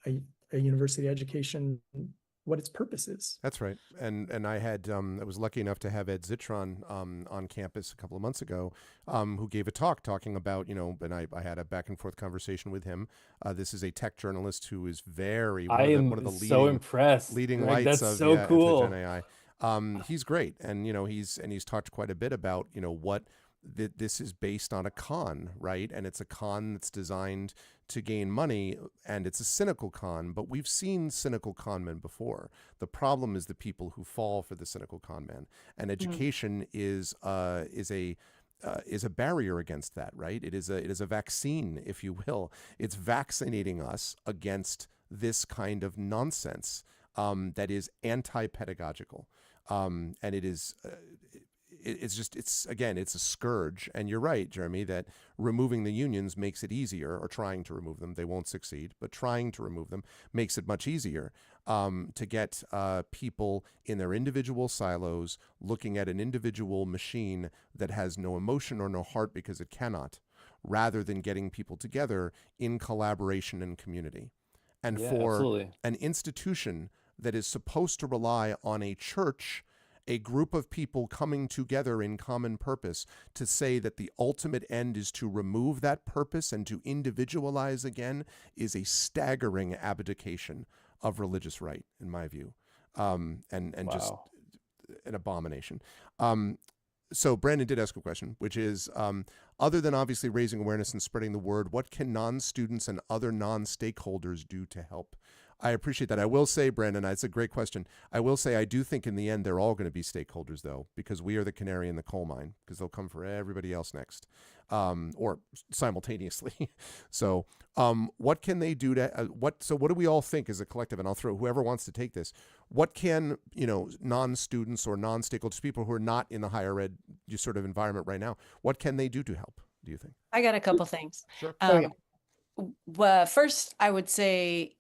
a university education, what its purpose is. That's right. And I had, I was lucky enough to have Ed Zitron on campus a couple of months ago, who gave a talk talking about, and I had a back and forth conversation with him. This is a tech journalist who is one of the so impressed. leading Greg, lights that's of so cool. Gen AI. He's great. And, he's talked quite a bit about, what this is based on a con, right? And it's a con that's designed to gain money, and it's a cynical con, but we've seen cynical con men before. The problem is the people who fall for the cynical con man, and education is a barrier against that, right? It is a vaccine, if you will. It's vaccinating us against this kind of nonsense that is anti-pedagogical, and it is. It's a scourge. And you're right, Jeremy, that removing the unions makes it easier, or trying to remove them. They won't succeed, but trying to remove them makes it much easier to get people in their individual silos looking at an individual machine that has no emotion or no heart because it cannot, rather than getting people together in collaboration and community. And for absolutely. An institution that is supposed to rely on a church, a group of people coming together in common purpose, to say that the ultimate end is to remove that purpose and to individualize again, is a staggering abdication of religious right, in my view, and Wow. just an abomination. So Brandon did ask a question, which is, other than obviously raising awareness and spreading the word, what can non-students and other non-stakeholders do to help? I appreciate that. I will say, Brandon, it's a great question. I will say I do think in the end they're all going to be stakeholders, though, because we are the canary in the coal mine, because they'll come for everybody else next, or simultaneously. So what can they do to what do we all think as a collective? And I'll throw whoever wants to take this. What can non-students or non-stakeholders, people who are not in the higher ed sort of environment right now, what can they do to help, do you think? I got a couple things. Sure. Well, first, I would say,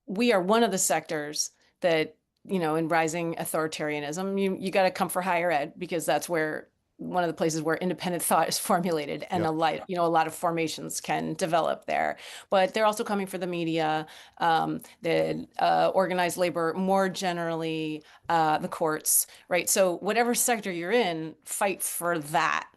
we are one of the sectors that, in rising authoritarianism, you got to come for higher ed, because that's where one of the places where independent thought is formulated, and Yep. a lot of formations can develop there. But they're also coming for the media, the organized labor, more generally, the courts, right? So whatever sector you're in, fight for that.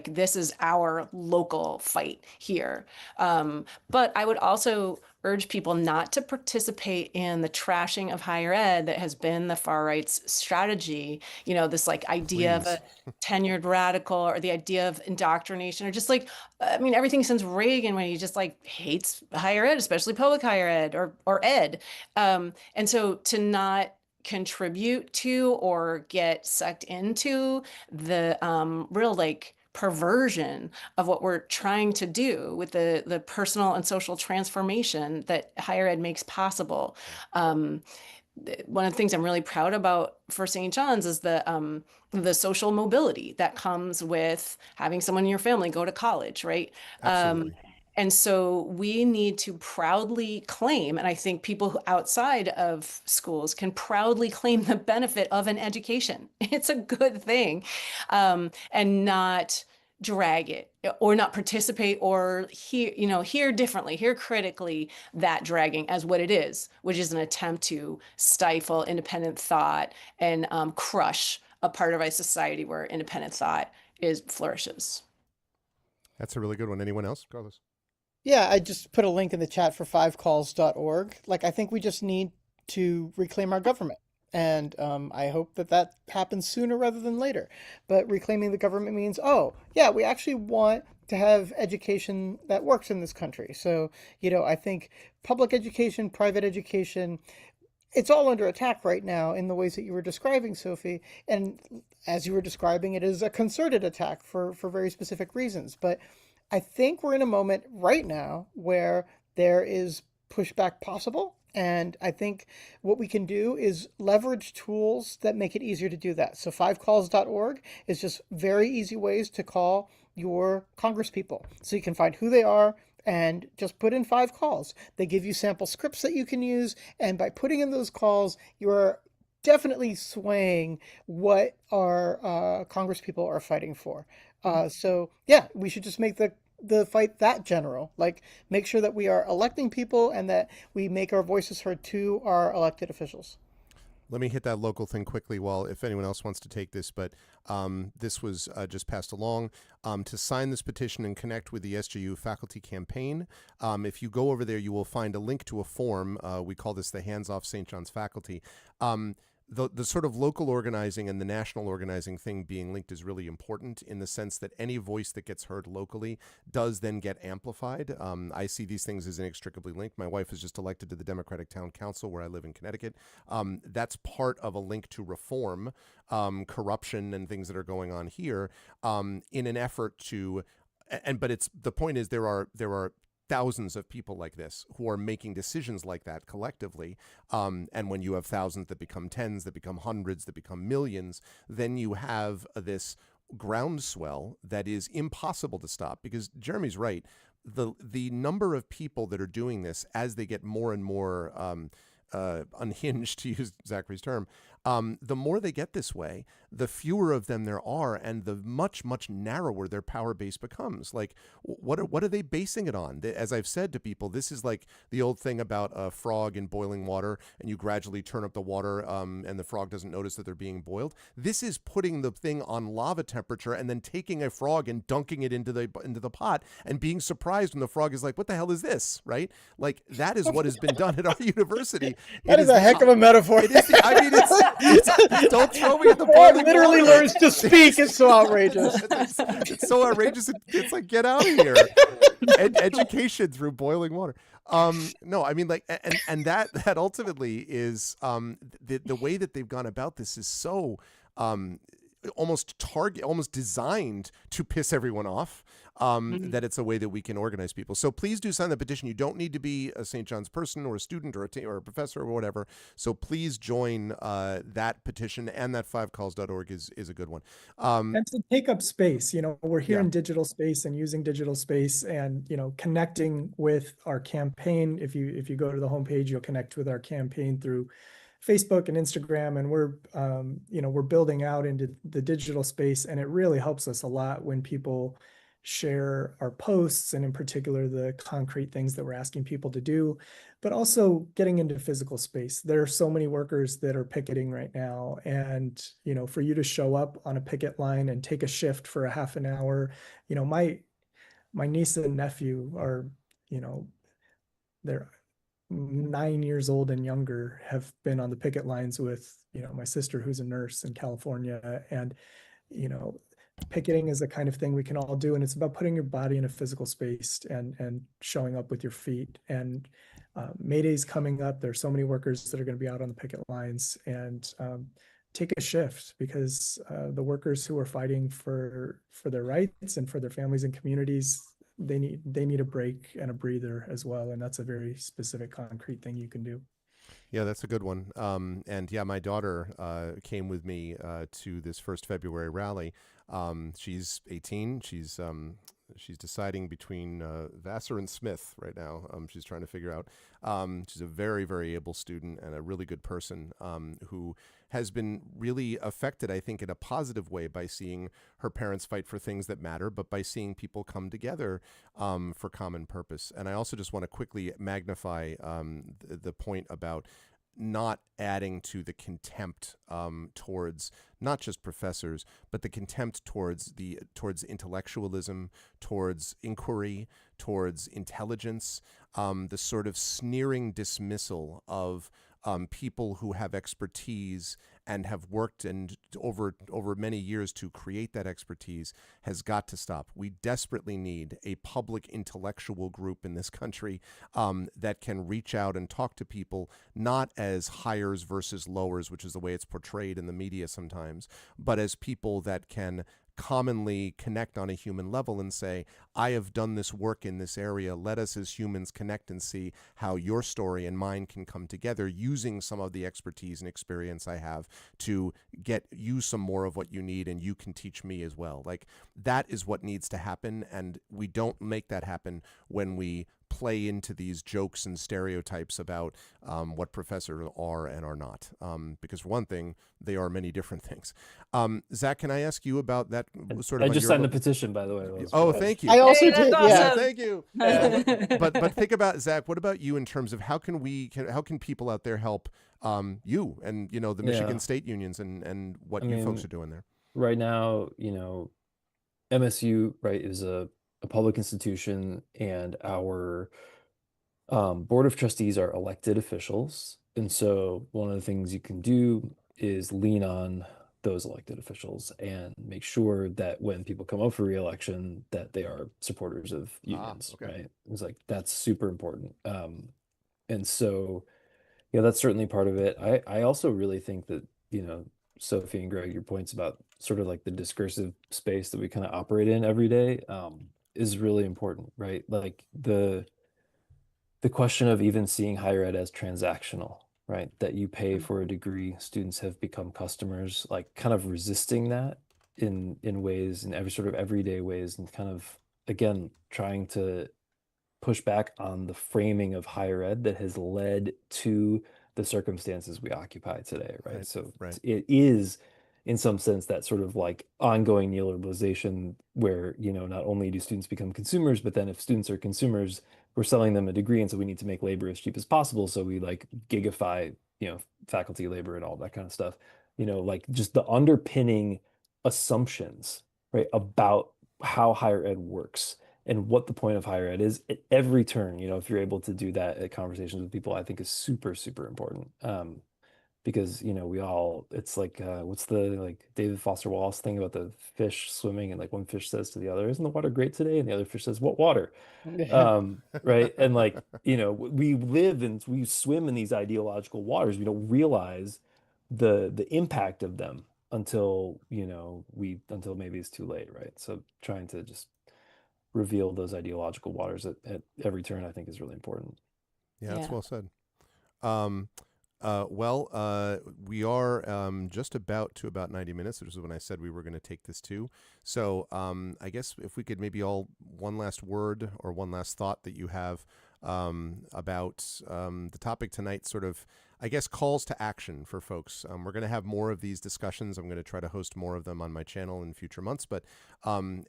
This is our local fight here. But I would also urge people not to participate in the trashing of higher ed that has been the far right's strategy. This like idea of Please. a tenured radical, or the idea of indoctrination, or just like, everything since Reagan, when he just like hates higher ed, especially public higher ed or ed. And so to not contribute to or get sucked into the real like perversion of what we're trying to do with the personal and social transformation that higher ed makes possible. One of the things I'm really proud about for St. John's is the social mobility that comes with having someone in your family go to college, right? Absolutely. And so we need to proudly claim, and I think people who outside of schools can proudly claim the benefit of an education. It's a good thing, and not drag it or not participate or hear differently, hear critically that dragging as what it is, which is an attempt to stifle independent thought and crush a part of our society where independent thought flourishes. That's a really good one. Anyone else, Carlos? Yeah, I just put a link in the chat for fivecalls.org. Like, I think we just need to reclaim our government. And I hope that happens sooner rather than later. But reclaiming the government means, oh, yeah, we actually want to have education that works in this country. So, I think public education, private education, it's all under attack right now in the ways that you were describing, Sophie. And as you were describing, it is a concerted attack for very specific reasons. But I think we're in a moment right now where there is pushback possible. And I think what we can do is leverage tools that make it easier to do that. So fivecalls.org is just very easy ways to call your congresspeople. So you can find who they are and just put in 5 calls. They give you sample scripts that you can use. And by putting in those calls, you are definitely swaying what our congresspeople are fighting for. So yeah, we should just make the fight that general, like make sure that we are electing people and that we make our voices heard to our elected officials. Let me hit that local thing quickly while if anyone else wants to take this, but this was just passed along. To sign this petition and connect with the SJU faculty campaign, if you go over there, you will find a link to a form. We call this the Hands Off St. John's Faculty. The sort of local organizing and the national organizing thing being linked is really important in the sense that any voice that gets heard locally does then get amplified. I see these things as inextricably linked. My wife is just elected to the Democratic Town Council where I live in Connecticut. That's part of a link to reform corruption and things that are going on here in an effort to, but the point is there are thousands of people like this who are making decisions like that collectively. And when you have thousands that become tens, that become hundreds, that become millions, then you have this groundswell that is impossible to stop. Because Jeremy's right. The number of people that are doing this as they get more and more unhinged, to use Zachary's term, the more they get this way, the fewer of them there are, and the much, much narrower their power base becomes. Like, what are they basing it on? As I've said to people, this is like the old thing about a frog in boiling water, and you gradually turn up the water, and the frog doesn't notice that they're being boiled. This is putting the thing on lava temperature and then taking a frog and dunking it into the pot and being surprised when the frog is like, "What the hell is this?" Right? Like that is what has been done at our university. That is a heck of a metaphor. It is. It's don't throw me in the boiling literally water. learns to speak. It's so outrageous. It's so outrageous. It's like, get out of here. Education through boiling water. No, I mean, like, and that ultimately is the way that they've gone about this is so almost designed to piss everyone off. That it's a way that we can organize people. So please do sign the petition. You don't need to be a St. John's person or a student or a professor or whatever. So please join that petition, and that fivecalls.org is a good one. And to take up space, we're here Yeah. in digital space and using digital space and, connecting with our campaign. If you go to the homepage, you'll connect with our campaign through Facebook and Instagram, and we're we're building out into the digital space, and it really helps us a lot when people share our posts, and in particular the concrete things that we're asking people to do, but also getting into physical space. There are so many workers that are picketing right now, and for you to show up on a picket line and take a shift for a half an hour, my niece and nephew are, they're 9 years old and younger, have been on the picket lines with, my sister who's a nurse in California. And, picketing is the kind of thing we can all do. And it's about putting your body in a physical space and showing up with your feet. And May Day's coming up. There's so many workers that are going to be out on the picket lines, and take a shift, because the workers who are fighting for their rights and for their families and communities, they need a break and a breather as well. And that's a very specific, concrete thing you can do. Yeah, that's a good one. And yeah, my daughter came with me to this first February rally. She's 18. She's deciding between Vassar and Smith right now. She's trying to figure out. She's a very, very able student and a really good person who has been really affected, I think, in a positive way by seeing her parents fight for things that matter, but by seeing people come together for common purpose. And I also just want to quickly magnify the point about not adding to the contempt towards not just professors, but the contempt towards intellectualism, towards inquiry, towards intelligence, the sort of sneering dismissal of people who have expertise and have worked and over many years to create that expertise has got to stop. We desperately need a public intellectual group in this country that can reach out and talk to people, not as highers versus lowers, which is the way it's portrayed in the media sometimes, but as people that can commonly connect on a human level and say, I have done this work in this area. Let us as humans connect and see how your story and mine can come together using some of the expertise and experience I have to get you some more of what you need, and you can teach me as well. Like, that is what needs to happen, and we don't make that happen when we play into these jokes and stereotypes about what professors are and are not. Because for one thing, they are many different things. Zach, can I ask you about that sort of? I just signed the petition, by the way. Oh, thank you. I also Hey, that's did. awesome. Yeah. Thank you. But think about, Zach, what about you in terms of how can people out there help you and the Michigan State unions and what you folks are doing there? Right now, MSU, right, is a public institution, and our board of trustees are elected officials. And so one of the things you can do is lean on those elected officials and make sure that when people come up for re-election, that they are supporters of unions, okay. right? It's like, that's super important. And so, that's certainly part of it. I also really think that, Sophie and Greg, your points about sort of like the discursive space that we kind of operate in every day is really important, right? Like the question of even seeing higher ed as transactional, right? That you pay for a degree, students have become customers, like kind of resisting that in ways, in every sort of everyday ways, and kind of, again, trying to push back on the framing of higher ed that has led to the circumstances we occupy today, right? So it is, in some sense, that sort of like ongoing neoliberalization where, not only do students become consumers, but then if students are consumers, we're selling them a degree, and so we need to make labor as cheap as possible. So we like gigify, faculty labor and all that kind of stuff. Like just the underpinning assumptions, right, about how higher ed works and what the point of higher ed is at every turn. If you're able to do that at conversations with people, I think is super, super important. Because we all, it's like what's the like David Foster Wallace thing about the fish swimming, and like one fish says to the other, isn't the water great today? And the other fish says, what water? Right. And like we live and we swim in these ideological waters. We don't realize the impact of them until until maybe it's too late, right? So trying to just reveal those ideological waters at every turn, I think, is really important. Yeah, that's well said. We are just about 90 minutes, which is when I said we were going to take this to. So I guess if we could maybe one last word or one last thought that you have about the topic tonight, sort of, I guess, calls to action for folks. We're going to have more of these discussions. I'm going to try to host more of them on my channel in future months. But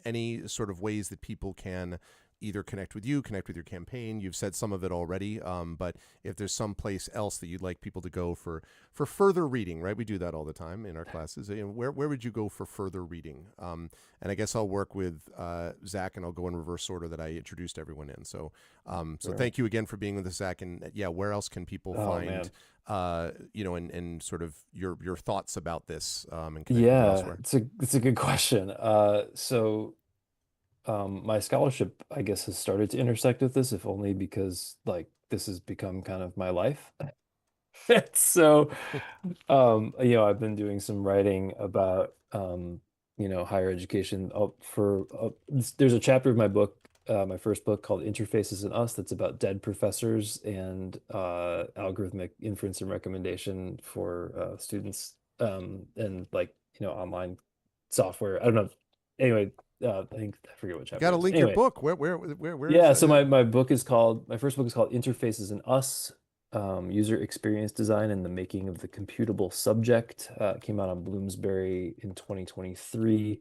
any sort of ways that people can either connect with you, connect with your campaign. You've said some of it already, but if there's some place else that you'd like people to go for further reading, right? We do that all the time in our classes. Where would you go for further reading? And I guess I'll work with Zach, and I'll go in reverse order that I introduced everyone in. So thank you again for being with us, Zach. And where else can people find, and sort of your thoughts about this and connect with you elsewhere? It's a good question. My scholarship, I guess, has started to intersect with this, if only because like this has become kind of my life. So, I've been doing some writing about, higher education. There's a chapter of my book, my first book called Interfaces in Us, that's about dead professors and algorithmic inference and recommendation for students, and online software. I don't know. Anyway. I forget what chapter. Got to link your book. Where yeah, is so my first book is called Interfaces in Us, User Experience Design and the Making of the Computable Subject. It came out on Bloomsbury in 2023.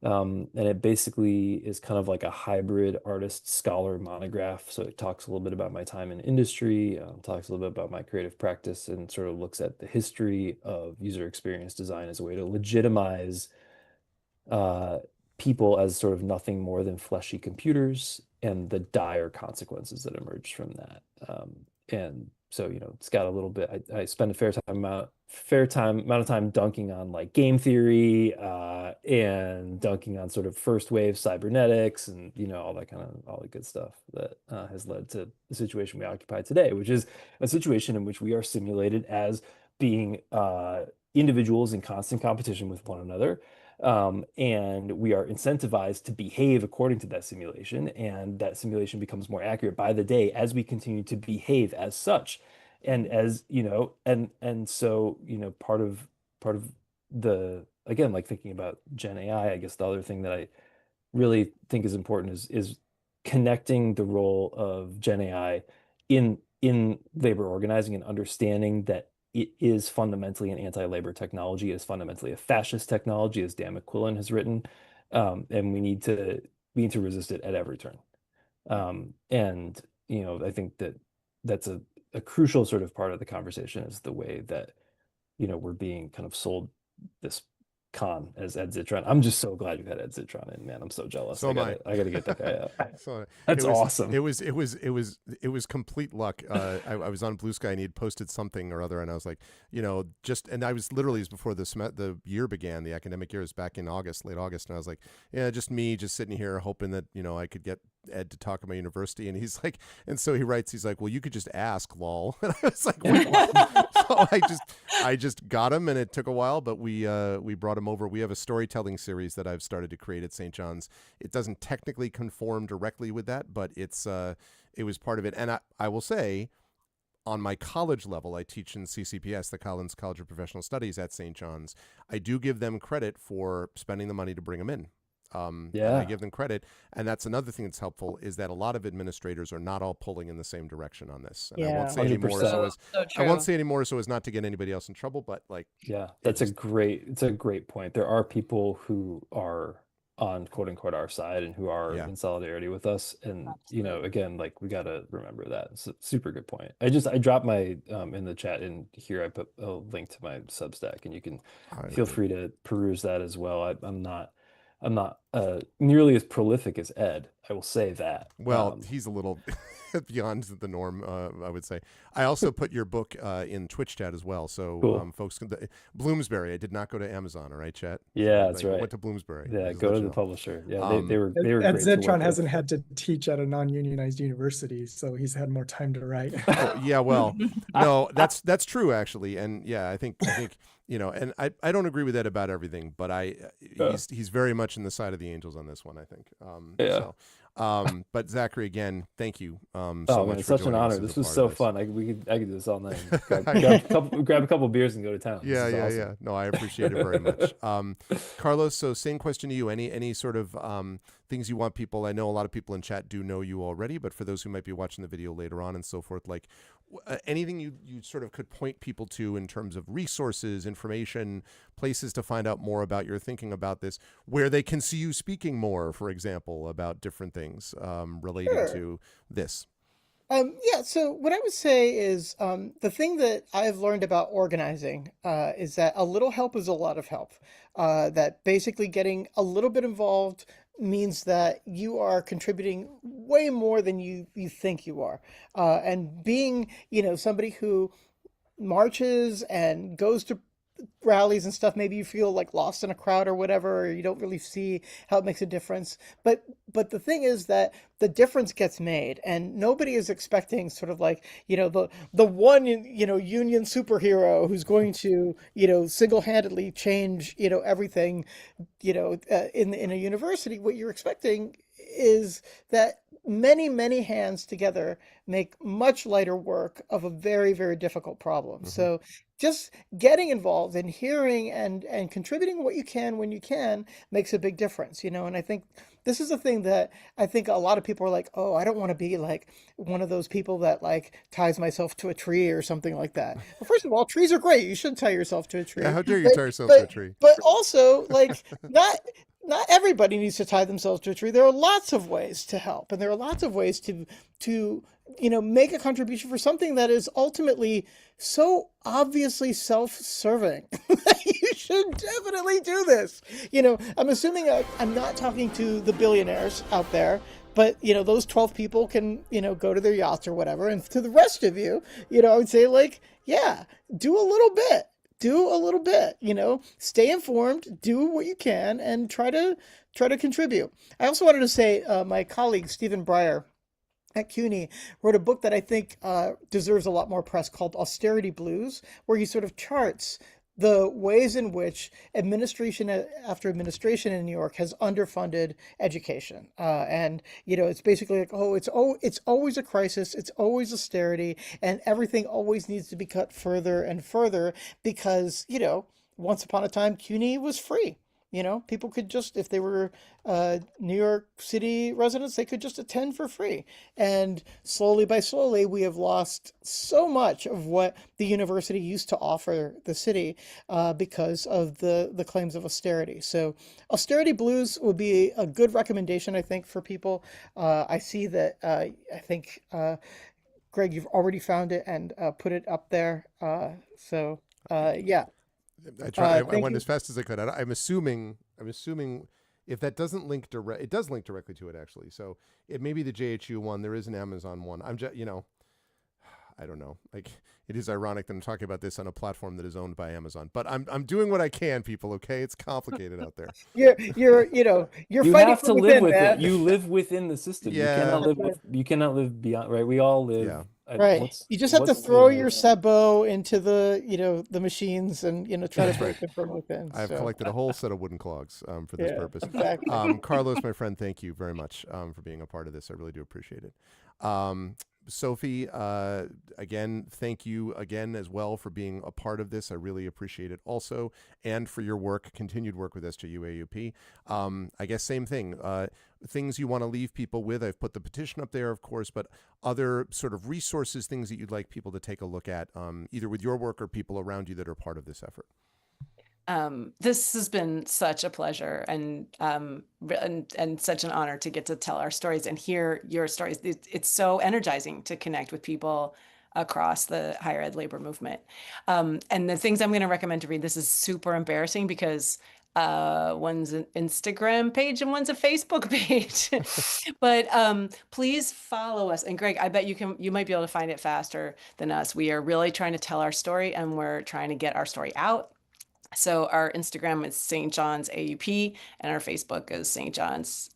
And it basically is kind of like a hybrid artist scholar monograph. So it talks a little bit about my time in industry, talks a little bit about my creative practice, and sort of looks at the history of user experience design as a way to legitimize people as sort of nothing more than fleshy computers and the dire consequences that emerge from that. And so, it's got a little bit, I spend a fair amount of time dunking on like game theory, and dunking on sort of first wave cybernetics and, all the good stuff that has led to the situation we occupy today, which is a situation in which we are simulated as being individuals in constant competition with one another. And we are incentivized to behave according to that simulation, and that simulation becomes more accurate by the day as we continue to behave as such. And as so part of the, again, like thinking about Gen AI, I guess the other thing that I really think is important is connecting the role of Gen AI in labor organizing, and understanding that it is fundamentally an anti-labor technology. It is fundamentally a fascist technology, as Dan McQuillan has written, and we need to resist it at every turn. And I think that's a crucial sort of part of the conversation, is the way that we're being kind of sold this con as Ed Zitron. I'm just so glad you've had Ed Zitron in, man. I'm so jealous. So I gotta get that guy out. So That's awesome. It was complete luck. I was on Blue Sky and he had posted something or other, and I was like, and I was literally, before the year began, the academic year was back in late August, and I was like, yeah, just me, just sitting here hoping that I could get Ed to talk at my university. And he's like, and so he writes, he's like, well, you could just ask, lol. And I was like, wait, what? So I just got him, and it took a while, but we brought him over. We have a storytelling series that I've started to create at St. John's. It doesn't technically conform directly with that, but it was part of it. And I will say, on my college level, I teach in CCPS, the Collins College of Professional Studies at St. John's. I do give them credit for spending the money to bring them in. And I give them credit. And that's another thing that's helpful, is that a lot of administrators are not all pulling in the same direction on this. And I won't say anymore I won't say anymore so as not to get anybody else in trouble, but it's a great point. There are people who are on quote unquote our side and who are in solidarity with us. And again, like, we got to remember that. It's a super good point. I dropped my in the chat in here, I put a link to my Substack, and you can feel free to peruse that as well. I'm not nearly as prolific as Ed, I will say that. Well, he's a little beyond the norm, I would say. I also put your book in Twitch chat as well, so cool. Folks can. Bloomsbury. I did not go to Amazon, all right, chat? Yeah, that's right. I went to Bloomsbury. Yeah, go to the publisher. Yeah, they were great. Ed Zitron hasn't had to teach at a non-unionized university, so he's had more time to write. Yeah, well, no, that's true actually, and yeah, I think and I don't agree with Ed about everything, but he's very much in the side of the angels on this one, I think. But Zachary, again, thank you so Oh much man, for it's such an joining us honor. as This a was part so of this. fun. I could do this all night. Grab a couple beers and go to town. This Yeah, is yeah, awesome. yeah. No, I appreciate it very much. Carlos, so same question to you. Any sort of things you want people? I know a lot of people in chat do know you already, but for those who might be watching the video later on and so forth, like anything you sort of could point people to in terms of resources, information, places to find out more about your thinking about this, where they can see you speaking more, for example, about different things relating Sure. to this. Yeah, so what I would say is the thing that I've learned about organizing is that a little help is a lot of help. That basically getting a little bit involved means that you are contributing way more than you think you are. And being, somebody who marches and goes to rallies and stuff, maybe you feel like lost in a crowd or whatever, or you don't really see how it makes a difference. But the thing is that the difference gets made, and nobody is expecting sort of like, the one, union superhero who's going to, single-handedly change, everything, in a university. What you're expecting is that many hands together make much lighter work of a very, very difficult problem. Mhm. So just getting involved and hearing and contributing what you can when you can makes a big difference, and I think this is a thing that I think a lot of people are like, oh, I don't want to be like one of those people that like ties myself to a tree or something like that. Well, first of all, trees are great. You shouldn't tie yourself to a tree. Yeah, how dare you But tie yourself to a tree? but also like not everybody needs to tie themselves to a tree. There are lots of ways to help, and there are lots of ways to make a contribution for something that is ultimately so obviously self-serving. You should definitely do this. I'm assuming I'm not talking to the billionaires out there, but those 12 people can go to their yachts or whatever, and to the rest of you, I would say like, yeah, do a little bit. Do a little bit, stay informed, do what you can, and try to contribute. I also wanted to say, my colleague Stephen Breyer at CUNY wrote a book that I think deserves a lot more press called Austerity Blues, where he sort of charts the ways in which administration after administration in New York has underfunded education. And, it's basically like, it's always a crisis, it's always austerity, and everything always needs to be cut further and further because, once upon a time, CUNY was free. People could just, if they were New York City residents, they could just attend for free. And slowly by slowly, we have lost so much of what the university used to offer the city because of the claims of austerity. So austerity blues would be a good recommendation, I think, for people. I see that, I think, Greg, you've already found it and put it up there. Yeah. I Thank went you. as fast as I could. I'm assuming if that doesn't link it does link directly to it actually. So it may be the JHU one. There is an Amazon one. I'm just, I don't know. Like it is ironic that I'm talking about this on a platform that is owned by Amazon, but I'm doing what I can, people. Okay, it's complicated out there. You're You fighting have to from live within, with it. man. You live within the system. Yeah. You cannot live beyond, right? We all live. Yeah. Right. You just have to throw your sabot into the machines and try to break them from within. I've So, collected a whole set of wooden clogs for this yeah, purpose. exactly. Carlos, my friend, thank you very much for being a part of this. I really do appreciate it. Sophie, again, thank you again as well for being a part of this. I really appreciate it also, and for your work, continued work with SJU AUP. I guess same thing. Things you want to leave people with. I've put the petition up there, of course, but other sort of resources, things that you'd like people to take a look at, either with your work or people around you that are part of this effort. This has been such a pleasure and such an honor to get to tell our stories and hear your stories. It's so energizing to connect with people across the higher ed labor movement. And the things I'm going to recommend to read, this is super embarrassing because one's an Instagram page and one's a Facebook page. But please follow us. And Greg, I bet you might be able to find it faster than us. We are really trying to tell our story and we're trying to get our story out. So our Instagram is St. John's AUP and our Facebook is St. John's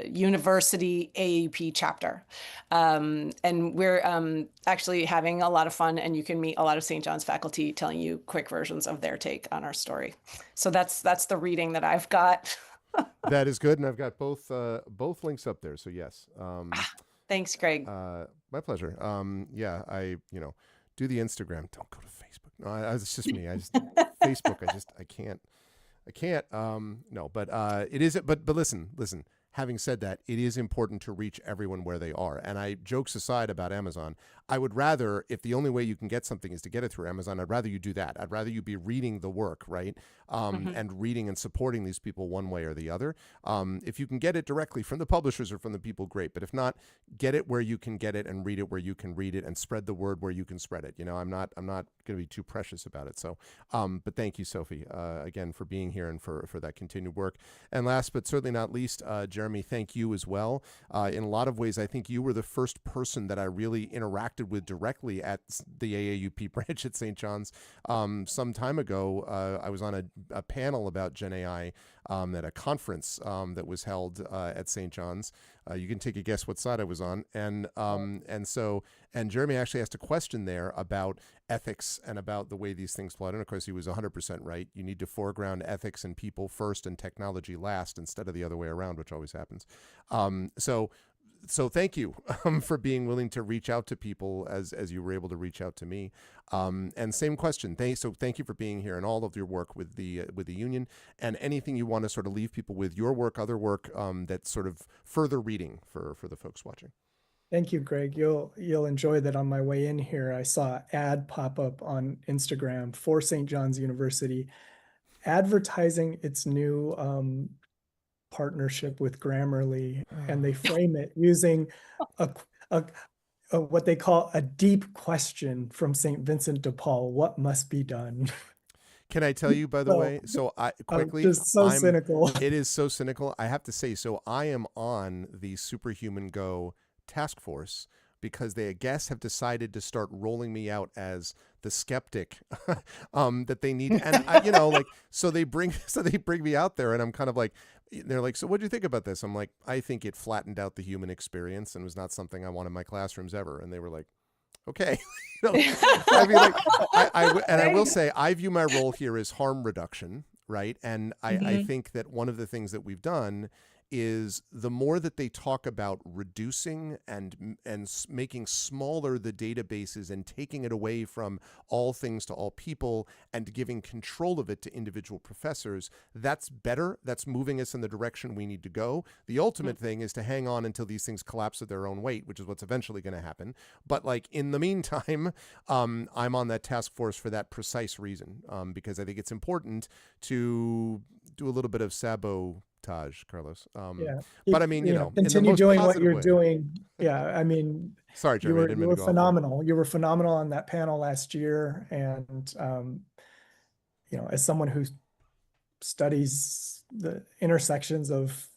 University AUP chapter. And we're actually having a lot of fun and you can meet a lot of St. John's faculty telling you quick versions of their take on our story. So that's the reading that I've got. That is good, and I've got both links up there. So yes, Thanks, Greg. my pleasure. Yeah, do the Instagram. Don't go to Facebook. No, it's just me. I just Facebook. I can't. No, but it is. But listen. Having said that, it is important to reach everyone where they are. And jokes aside about Amazon, I would rather, if the only way you can get something is to get it through Amazon, I'd rather you do that. I'd rather you be reading the work, right? And reading and supporting these people one way or the other. If you can get it directly from the publishers or from the people, great. But if not, get it where you can get it and read it where you can read it and spread the word where you can spread it. I'm not going to be too precious about it. So, but thank you, Sophie, again, for being here and for that continued work. And last but certainly not least, Jeremy, thank you as well. In a lot of ways, I think you were the first person that I really interacted with directly at the AAUP branch at St. John's. Some time ago, I was on a panel about Gen AI at a conference that was held at St. John's. You can take a guess what side I was on. And Jeremy actually asked a question there about ethics and about the way these things play out. And of course, he was 100% right. You need to foreground ethics and people first and technology last instead of the other way around, which always happens. So thank you for being willing to reach out to people as you were able to reach out to me. And same question. Thank you for being here and all of your work with the union, and anything you want to sort of leave people with, your work, other work, that's sort of further reading for the folks watching. Thank you, Greg. You'll enjoy that. On my way in here, I saw an ad pop up on Instagram for St. John's University advertising its new partnership with Grammarly, and they frame it using a what they call a deep question from St. Vincent de Paul: what must be done? Can I tell you, by the way, so just so cynical. It is so cynical. I have to say, so I am on the Superhuman Go task force because they, I guess, have decided to start rolling me out as the skeptic that they need. And so they bring me out there, and I'm kind of like, they're like, so what do you think about this? I'm like, I think it flattened out the human experience and was not something I want in my classrooms ever. And they were like, okay. I mean, like, I will say, I view my role here as harm reduction, right? And I think that one of the things that we've done is the more that they talk about reducing and making smaller the databases and taking it away from all things to all people and giving control of it to individual professors, that's better. That's moving us in the direction we need to go. The ultimate thing is to hang on until these things collapse at their own weight, which is what's eventually going to happen. But like in the meantime, I'm on that task force for that precise reason, because I think it's important to do a little bit of sabotage, Carlos. But I mean, continue doing what you're doing. Yeah, I mean, sorry, Jeremy, you were phenomenal. You were phenomenal on that panel last year, and as someone who studies the intersections of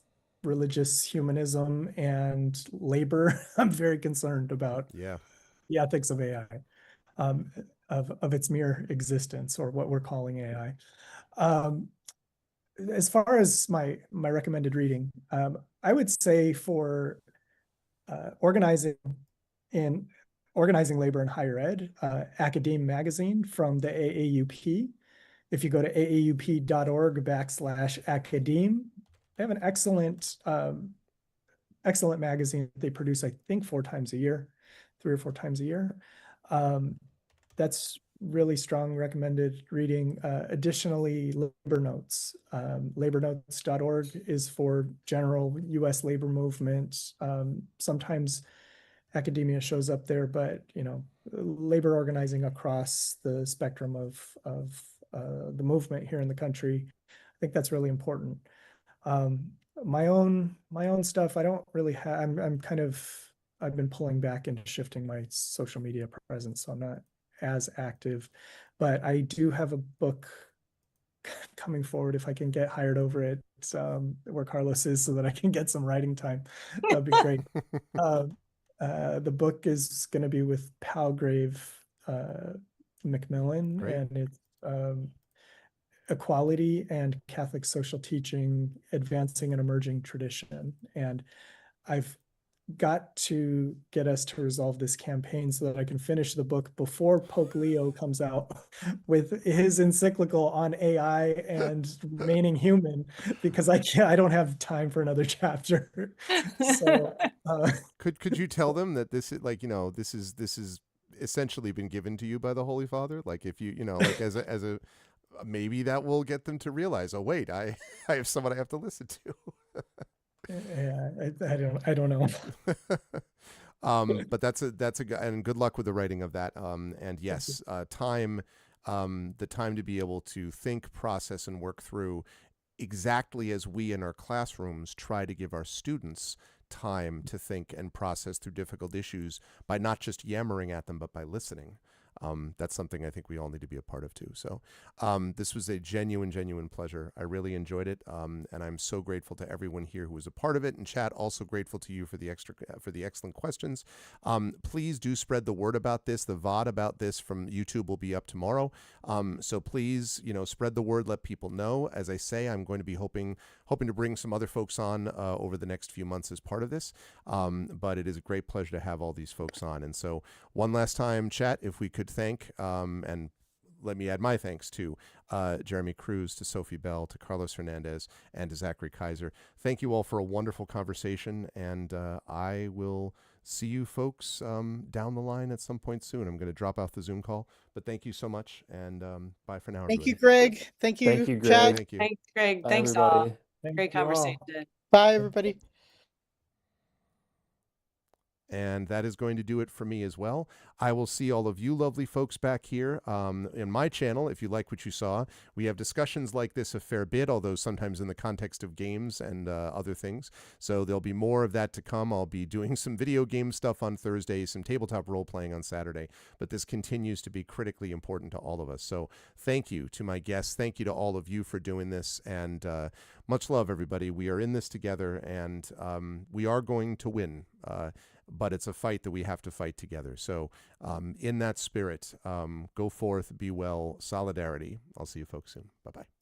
religious humanism and labor, I'm very concerned about the ethics of AI, of its mere existence, or what we're calling AI. As far as my recommended reading, I would say for organizing labor in higher ed, Academe magazine from the AAUP. If you go to aaup.org/academe, they have an excellent magazine they produce, I think 4 times a year, 3 or 4 times a year. That's really strong recommended reading. Additionally, Labor Notes. Labornotes.org is for general U.S. labor movement. Sometimes academia shows up there, but labor organizing across the spectrum of the movement here in the country, I think that's really important. My own stuff, I don't really have. I've been pulling back and shifting my social media presence, so I'm not as active, but I do have a book coming forward if I can get hired over it where Carlos is, so that I can get some writing time. That'd be great. The book is going to be with Palgrave Macmillan, Great. and it's Equality and Catholic Social Teaching, Advancing an Emerging Tradition. And I've got to get us to resolve this campaign so that I can finish the book before Pope Leo comes out with his encyclical on AI and remaining human, because I don't have time for another chapter. So Could you tell them that this is like, this is essentially been given to you by the Holy Father? Like if you, like as a maybe that will get them to realize, oh wait, I have someone I have to listen to. yeah, I don't know. But that's a and good luck with the writing of that. And yes, time, the time to be able to think, process, and work through exactly as we in our classrooms try to give our students time to think and process through difficult issues by not just yammering at them, but by listening. That's something I think we all need to be a part of too. So this was a genuine pleasure. I really enjoyed it. And I'm so grateful to everyone here who was a part of it. And chat, also grateful to you for the excellent questions. Please do spread the word about this. The VOD about this from YouTube will be up tomorrow. So please, spread the word, let people know. As I say, I'm going to be hoping to bring some other folks on over the next few months as part of this. But it is a great pleasure to have all these folks on. And so one last time, chat, if we could thank, and let me add my thanks to Jeremy Cruz, to Sophie Bell, to Carlos Hernandez, and to Zachary Kaiser. Thank you all for a wonderful conversation, and I will see you folks down the line at some point soon. I'm going to drop off the Zoom call, but thank you so much, and bye for now. Thank you, everybody. Greg. Thank you, Thank you, Chad. Greg. Thank you. Thanks, Greg. Bye, Thanks everybody. all. Thank Great you all. conversation. Bye, everybody. And that is going to do it for me as well. I will see all of you lovely folks back here in my channel. If you like what you saw, we have discussions like this a fair bit, although sometimes in the context of games and other things. So there'll be more of that to come. I'll be doing some video game stuff on Thursday, some tabletop role playing on Saturday, but this continues to be critically important to all of us. So thank you to my guests. Thank you to all of you for doing this, and much love, everybody. We are in this together, and we are going to win. But it's a fight that we have to fight together. So in that spirit, go forth, be well, solidarity. I'll see you folks soon. Bye-bye.